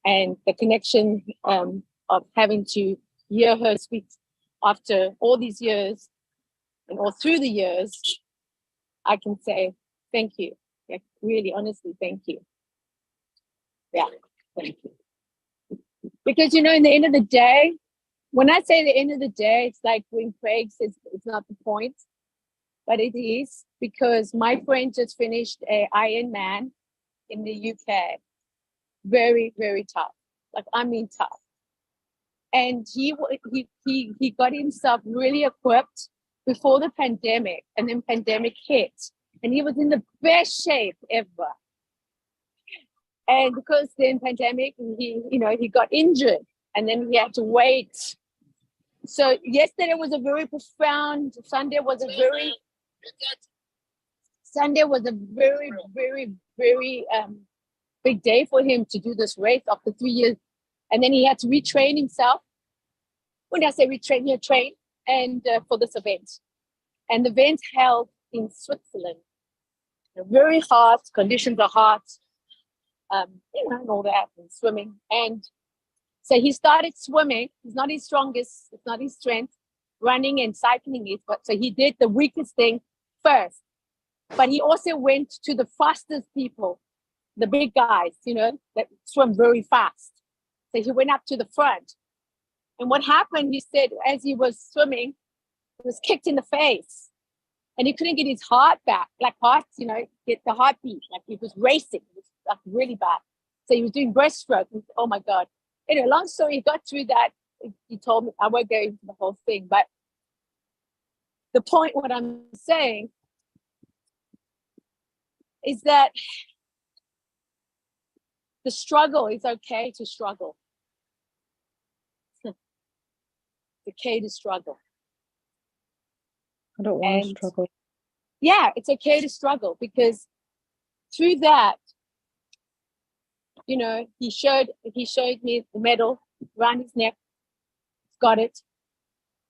and the connection of having to hear her speak after all these years and all through the years, I can say thank you. Like, really, honestly, thank you. Yeah, thank you. Because, in the end of the day, when I say the end of the day, it's like when Craig says it's not the point, but it is, because my friend just finished an Ironman in the UK. Very, very tough. Like, I mean tough. And he got himself really equipped before the pandemic, and then pandemic hit, and he was in the best shape ever. And because then pandemic, he got injured, and then he had to wait. So yesterday was a very profound. Sunday was a very, very, very big day for him to do this race after 3 years, and then he had to retrain himself. When I say retrain, he trained and for this event, and the event held in Switzerland. Very hot conditions are hot, and all that, and swimming. And so he started swimming. It's not his strongest, it's not his strength. Running and cycling is, but so he did the weakest thing first. But he also went to the fastest people, the big guys, that swim very fast. So he went up to the front. And what happened, he said, as he was swimming, he was kicked in the face. And he couldn't get his heart back, get the heartbeat. Like, he was racing. It was like really bad. So he was doing breaststroke. Oh my God. Anyway, long story, he got through that. He told me, I won't go into the whole thing, but the point, what I'm saying is that the struggle is okay to struggle. It's okay to struggle. I don't want to struggle. Yeah, it's okay to struggle, because through that, he showed me the medal around his neck. He's got it.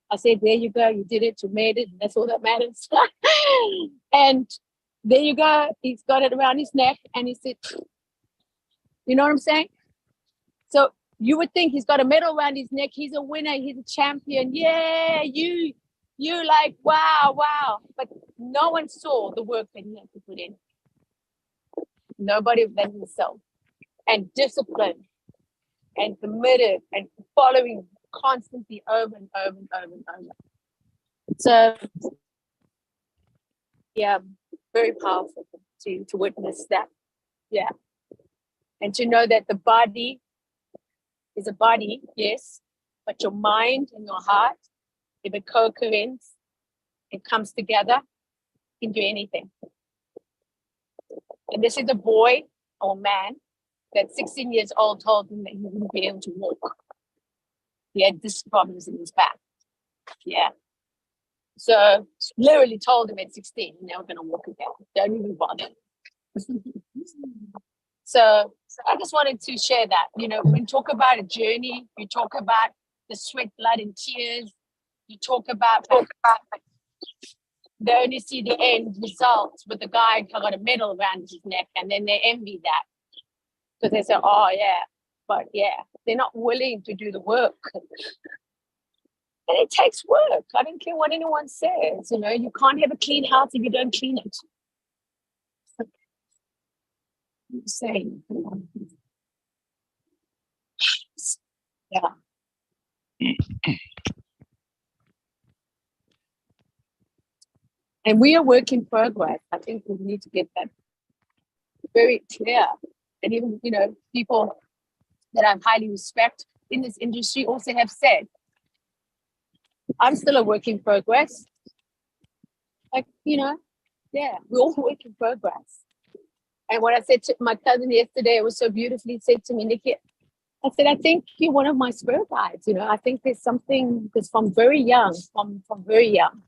I said, there you go, you did it, you made it, that's all that matters. And there you go, he's got it around his neck, and he said, you know what I'm saying? So you would think he's got a medal around his neck, he's a winner, he's a champion. Yeah, you like, wow. But no one saw the work that he had to put in. Nobody than himself. And discipline and committed and following constantly over and over and over and over. So yeah, very powerful to witness that. Yeah. And to know that the body is a body, yes, but your mind and your heart, if it co-currents, it comes together, you can do anything. And this is a boy or man that 16 years old told him that he wouldn't be able to walk. He had disc problems in his back. Yeah. So literally told him at 16, you're never going to walk again. Don't even bother. So I just wanted to share that. You know, when you talk about a journey, you talk about the sweat, blood, and tears. You talk about they only see the end results with the guy who got a medal around his neck, and then they envy that because they say, "Oh yeah," but yeah, they're not willing to do the work. And it takes work. I don't care what anyone says. You know, you can't have a clean house if you don't clean it. I'm saying, yeah. And we are work in progress. I think we need to get that very clear. And even, you know, people that I highly respect in this industry also have said, I'm still a work in progress. Like, you know, yeah, we're all work in progress. And what I said to my cousin yesterday, it was so beautifully said to me, Nikki, I said, I think you're one of my spirit guides. You know, I think there's something, because from very young, from very young,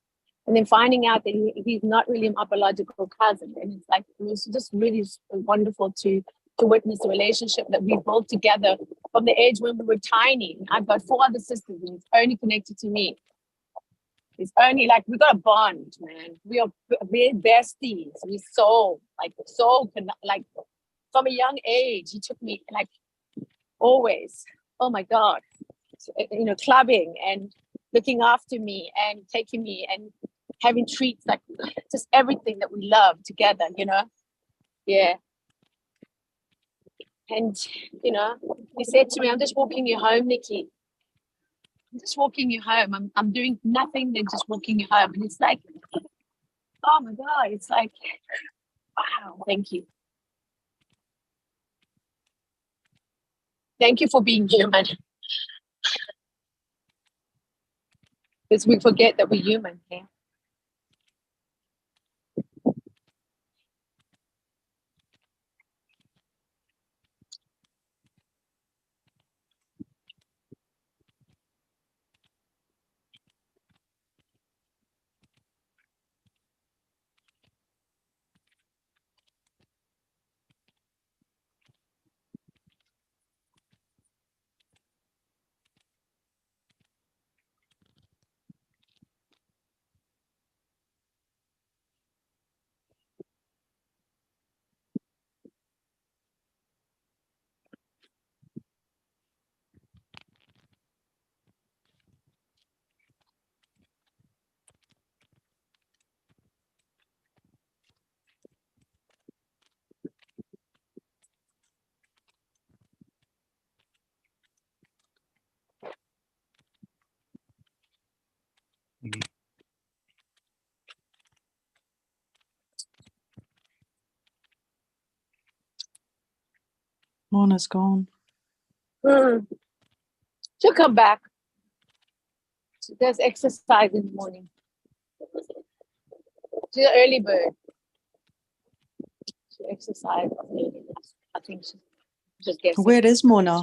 and then finding out that he's not really my biological cousin. And it's like, it was just really wonderful to witness the relationship that we built together from the age when we were tiny. I've got 4 other sisters and it's only connected to me. It's only like, we got a bond, man. We're besties. We like from a young age, he took me like always. Oh my God. You know, clubbing and looking after me and taking me and having treats, like just everything that we love together, you know? Yeah. And, you know, he said to me, I'm just walking you home, Nikki. I'm just walking you home. I'm doing nothing than just walking you home. And it's like, oh my God, it's like, wow, thank you. Thank you for being human. Because we forget that we're human, yeah? Mona's gone. She'll come back. She does exercise in the morning. She's an early bird. She exercises. I think she's just guessing. Where is Mona?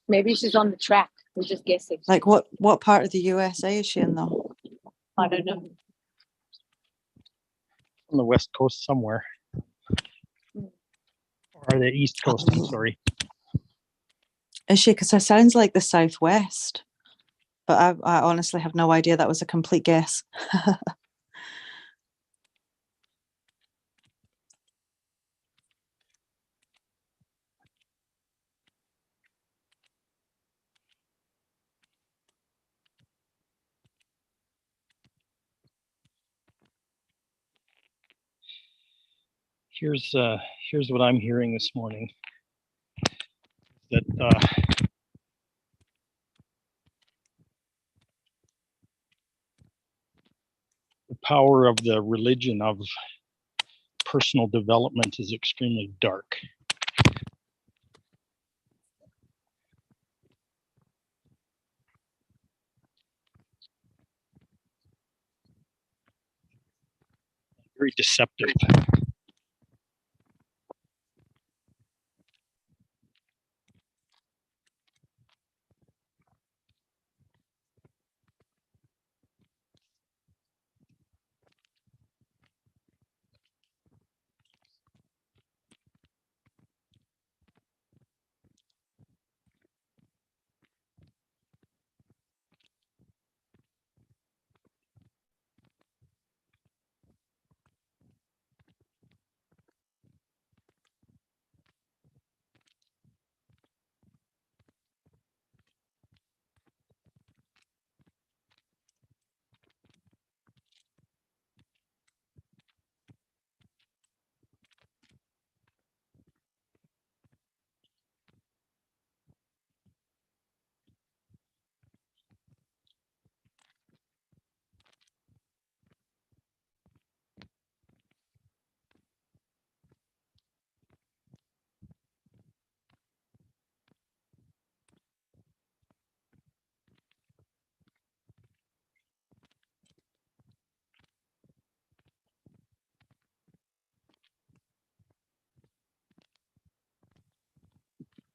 Maybe she's on the track. We're just guessing. Like what part of the USA is she in though? I don't know. On the West Coast somewhere. Or the East Coast, I'm sorry. Is she? Because it sounds like the Southwest. But I honestly have no idea. That was a complete guess. Here's what I'm hearing this morning. That the power of the religion of personal development is extremely dark. Very deceptive.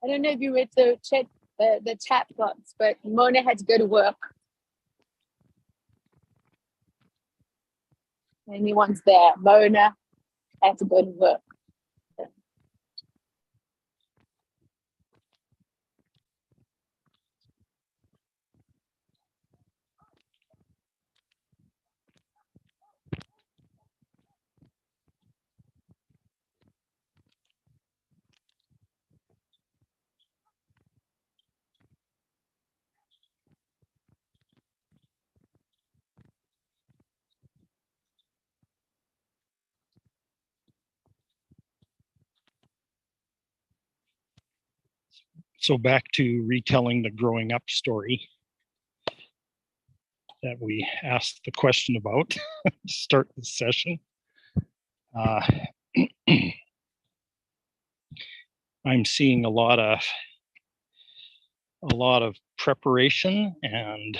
I don't know if you read the chat box, but Mona had to go to work. Anyone's there. Mona had to go to work. So back to retelling the growing up story that we asked the question about to start the session. I'm seeing a lot of preparation and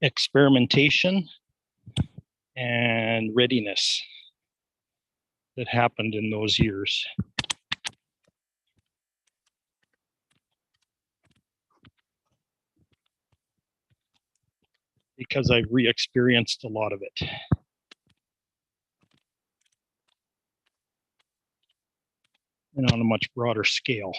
experimentation and readiness that happened in those years. Because I've re-experienced a lot of it. And on a much broader scale.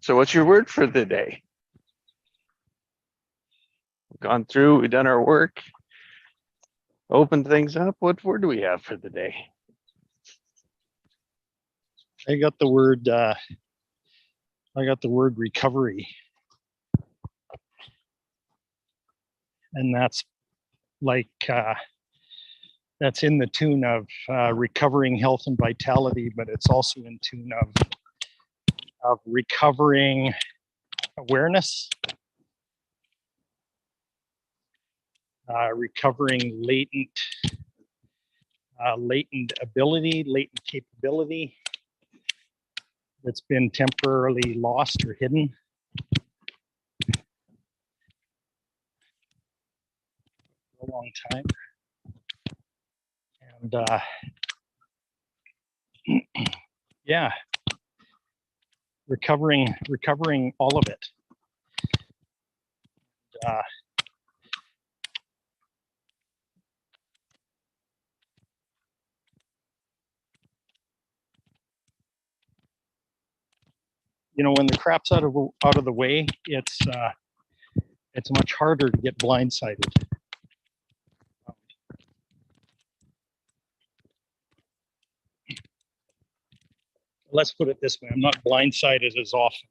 So what's your word for the day? We've gone through, we've done our work, opened things up. What word do we have for the day? I got the word recovery. And that's like that's in the tune of recovering health and vitality, but it's also in tune of recovering awareness, recovering latent ability, latent capability that's been temporarily lost or hidden. For a long time. And yeah, recovering all of it. You know, when the crap's out of the way, it's much harder to get blindsided. Let's put it this way, I'm not blindsided as often.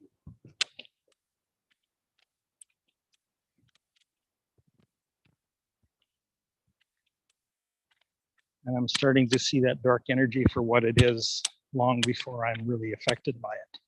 And I'm starting to see that dark energy for what it is long before I'm really affected by it.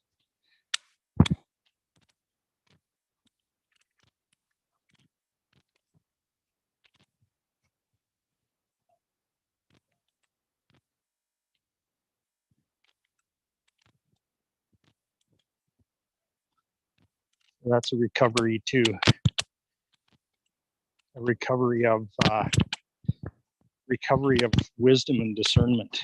That's a recovery too. A recovery of wisdom and discernment.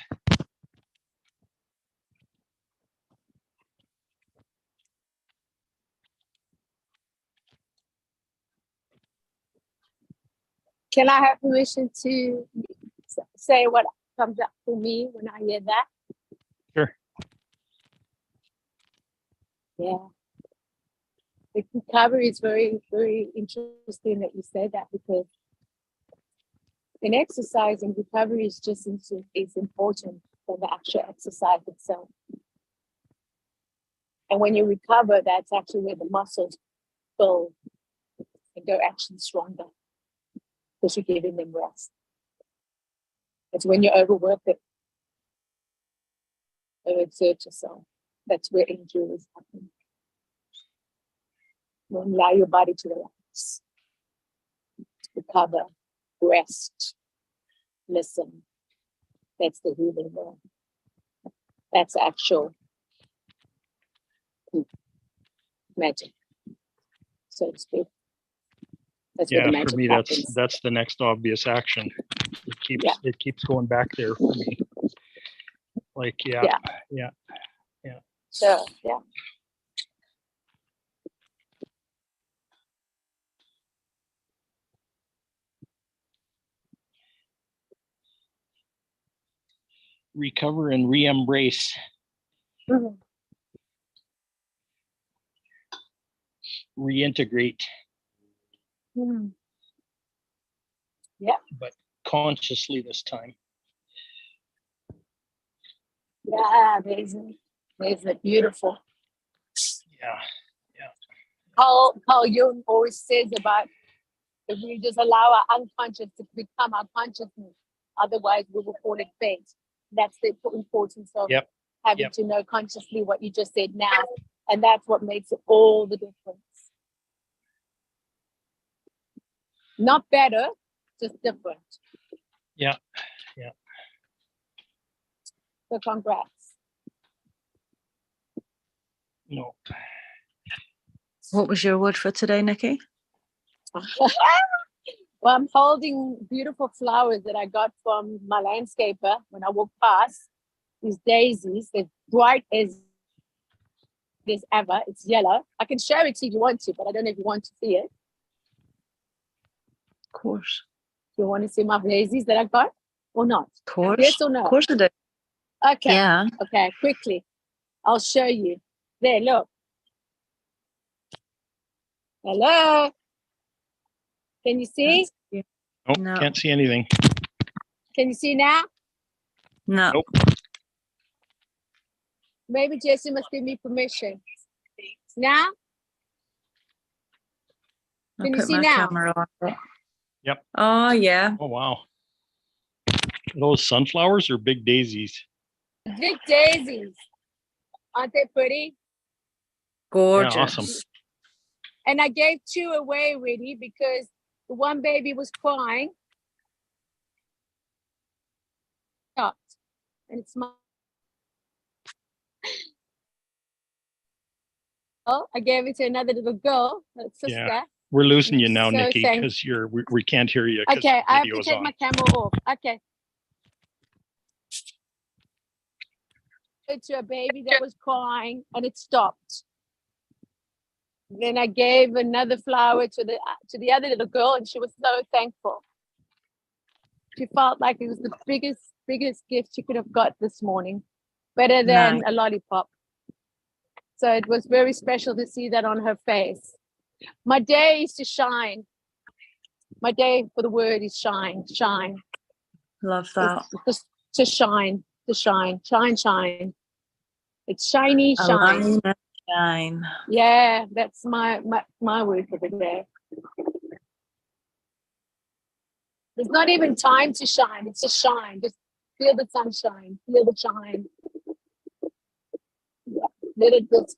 Can I have permission to say what comes up for me when I hear that? Sure. Yeah. The recovery is very, very interesting that you say that, because in exercise and recovery is just is important than the actual exercise itself. And when you recover, that's actually where the muscles build and go actually stronger, because you're giving them rest. It's when you overwork it, overexert yourself, that's where injuries happen. Don't allow your body to relax, recover, rest, listen. That's the healing work. That's actual magic, so to speak. That's where Yeah, the magic for me, happens. that's the next obvious action. It keeps going back there for me. Like, yeah. So, yeah. Recover and re-embrace. Mhm. Reintegrate. Mhm. Yeah. But consciously this time. Yeah, amazing. Amazing, beautiful. Yeah. Carl Jung always says about, if we just allow our unconscious to become our consciousness, otherwise we will fall extinct. That's the importance of having to know consciously what you just said now. And that's what makes it all the difference. Not better, just different. Yeah. So congrats. No. What was your word for today, Nikki? Well, I'm holding beautiful flowers that I got from my landscaper when I walk past. These daisies, they're bright as ever. It's yellow. I can show it to you if you want to, but I don't know if you want to see it. Of course. Do you want to see my daisies that I got or not? Of course. Yes or no? Of course I do. Okay. Yeah. Okay, quickly. I'll show you. There, look. Hello. Can you see? Nope, No. can't see anything. Can you see now? No. Nope. Maybe Jason must give me permission. Now? I'll Can you put see my now? camera on it. Yep. Oh, yeah. Oh, wow. Are those sunflowers or big daisies? Big daisies. Aren't they pretty? Gorgeous. Yeah, awesome. And I gave 2 away already because the one baby was crying. Stopped. And it's my. Oh, I gave it to another little girl, her sister. Yeah. We're losing you now, So Nikki, thanks. because we can't hear you. Okay, I have to video's take on. my camera off. Okay. to a baby that was crying, and it stopped. Then I gave another flower to the other little girl, and she was so thankful. She felt like it was the biggest gift she could have got this morning, better than a lollipop. So it was very special to see that on her face. My day is to shine. My day for the word is shine, shine. Love that. Just to shine, shine. It's shiny, shine. Align and shine. Yeah, that's my word for the day. There's not even time to shine. It's just shine. Just feel the sunshine. Feel the shine. Yeah. Let it just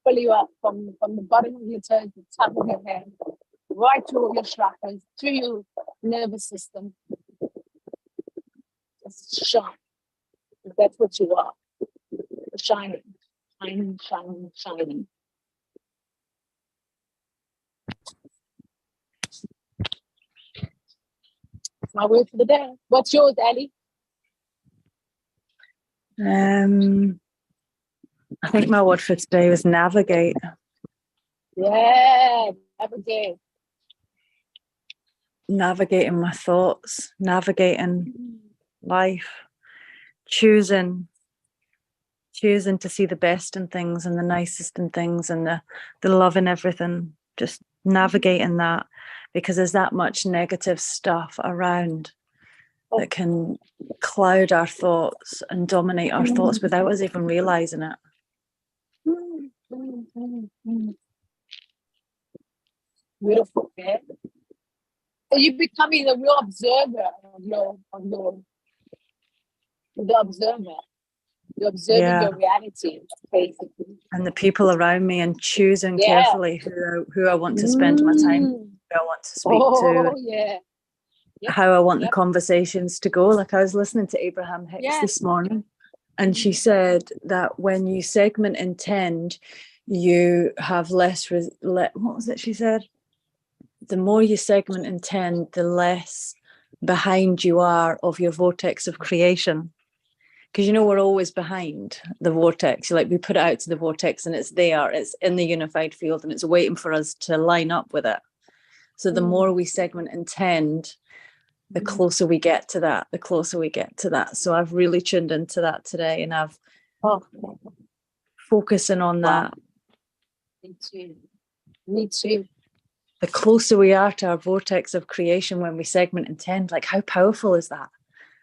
fill you up from the bottom of your toes to the top of your head, right through your chakras, through your nervous system. Just shine. That's what you are. Shining. Shining, shining, shining. That's my word for the day. What's yours, Ali? I think my word for today was navigate. Yeah, navigate. Navigating my thoughts, navigating life, choosing to see the best in things and the nicest in things and the love in everything. Just navigating that, because there's that much negative stuff around that can cloud our thoughts and dominate our thoughts without us even realizing it. Beautiful. Yeah. So you're becoming a real observer of the observer. You're observing your reality, basically. And the people around me, and choosing carefully who I want to spend my time, who I want to speak to. Yeah. Yep. How I want the conversations to go. Like, I was listening to Abraham Hicks this morning, and she said that when you segment intend, you have less, what was it she said? The more you segment intend, the less behind you are of your vortex of creation. Because, we're always behind the vortex. Like, we put it out to the vortex and it's there, it's in the unified field, and it's waiting for us to line up with it. So the more we segment intend, the closer we get to that, So I've really tuned into that today, and I've focusing on that. Me too. The closer we are to our vortex of creation when we segment intend, like, how powerful is that?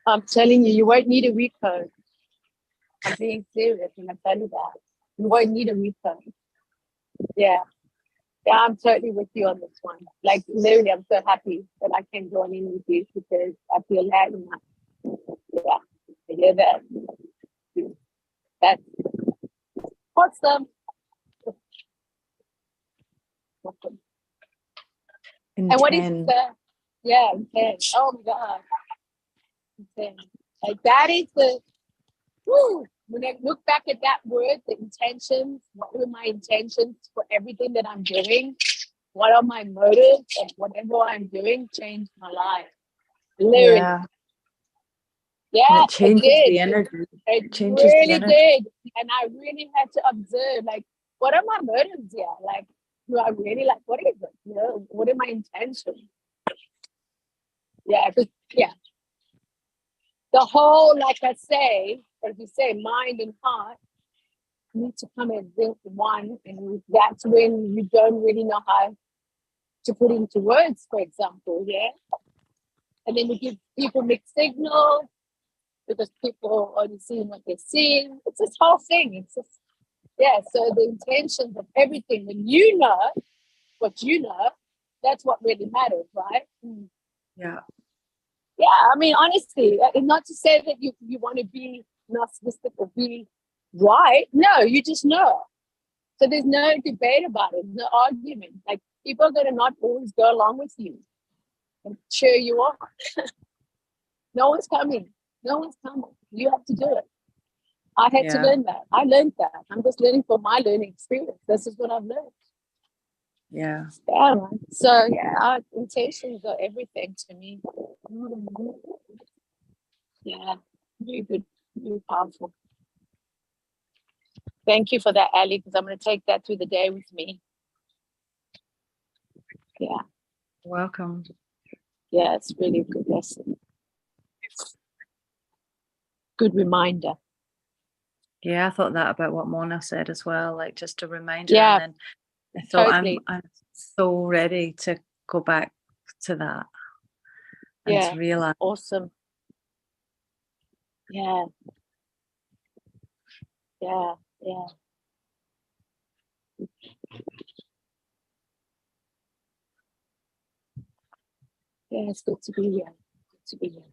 I'm telling you, you won't need a recode. I'm being serious when I tell you that. You won't need a recode. Yeah. Yeah, I'm totally with you on this one. Like, literally, I'm so happy that I can join in with you, because I feel that. Yeah, I hear that. That's awesome. And what is intend? Oh my God. Intend. Like, that is when I look back at that word, the intentions, what were my intentions for everything that I'm doing? What are my motives of whatever I'm doing? Changed my life. Literally. Yeah, and it changes the energy. It really did. And I really had to observe, like, what are my motives here? Like, do I really, like, what is it? What are my intentions? Yeah, the whole, like I say, as you say, mind and heart need to come and think one, and that's when you don't really know how to put into words, for example, and then you give people mixed signals because people are only seeing what they're seeing. It's this whole thing. It's just, so the intentions of everything, when you know what you know, that's what really matters, right? I mean, honestly, not to say that you want to be narcissistic or be right. No, you just know. So there's no debate about it, no argument. Like, people are going to not always go along with you and cheer you on. No one's coming. You have to do it. I had to learn that. I learned that. I'm just learning from my learning experience. This is what I've learned. Yeah. So, our intentions are everything to me. Yeah, very good, very powerful. Thank you for that, Ali, because I'm going to take that through the day with me. Yeah, Welcome. yeah, it's really a good lesson. Good reminder. Yeah, I thought that about what Mona said as well, like just a reminder. Yeah, and then I thought totally. I'm so ready to go back to that and Yeah, to realize. awesome. Yeah, yeah, yeah. Yeah, it's good to be here. Good to be here.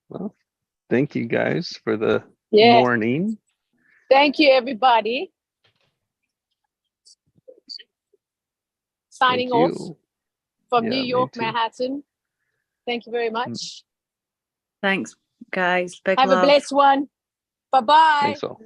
Well, thank you guys for the Yeah. morning. Thank you, everybody. Signing Thank off you. from Yeah, New me York, too. Manhattan. Thank you very much. Thanks, guys. Big Have love. a blessed one. Bye-bye. Thanks all.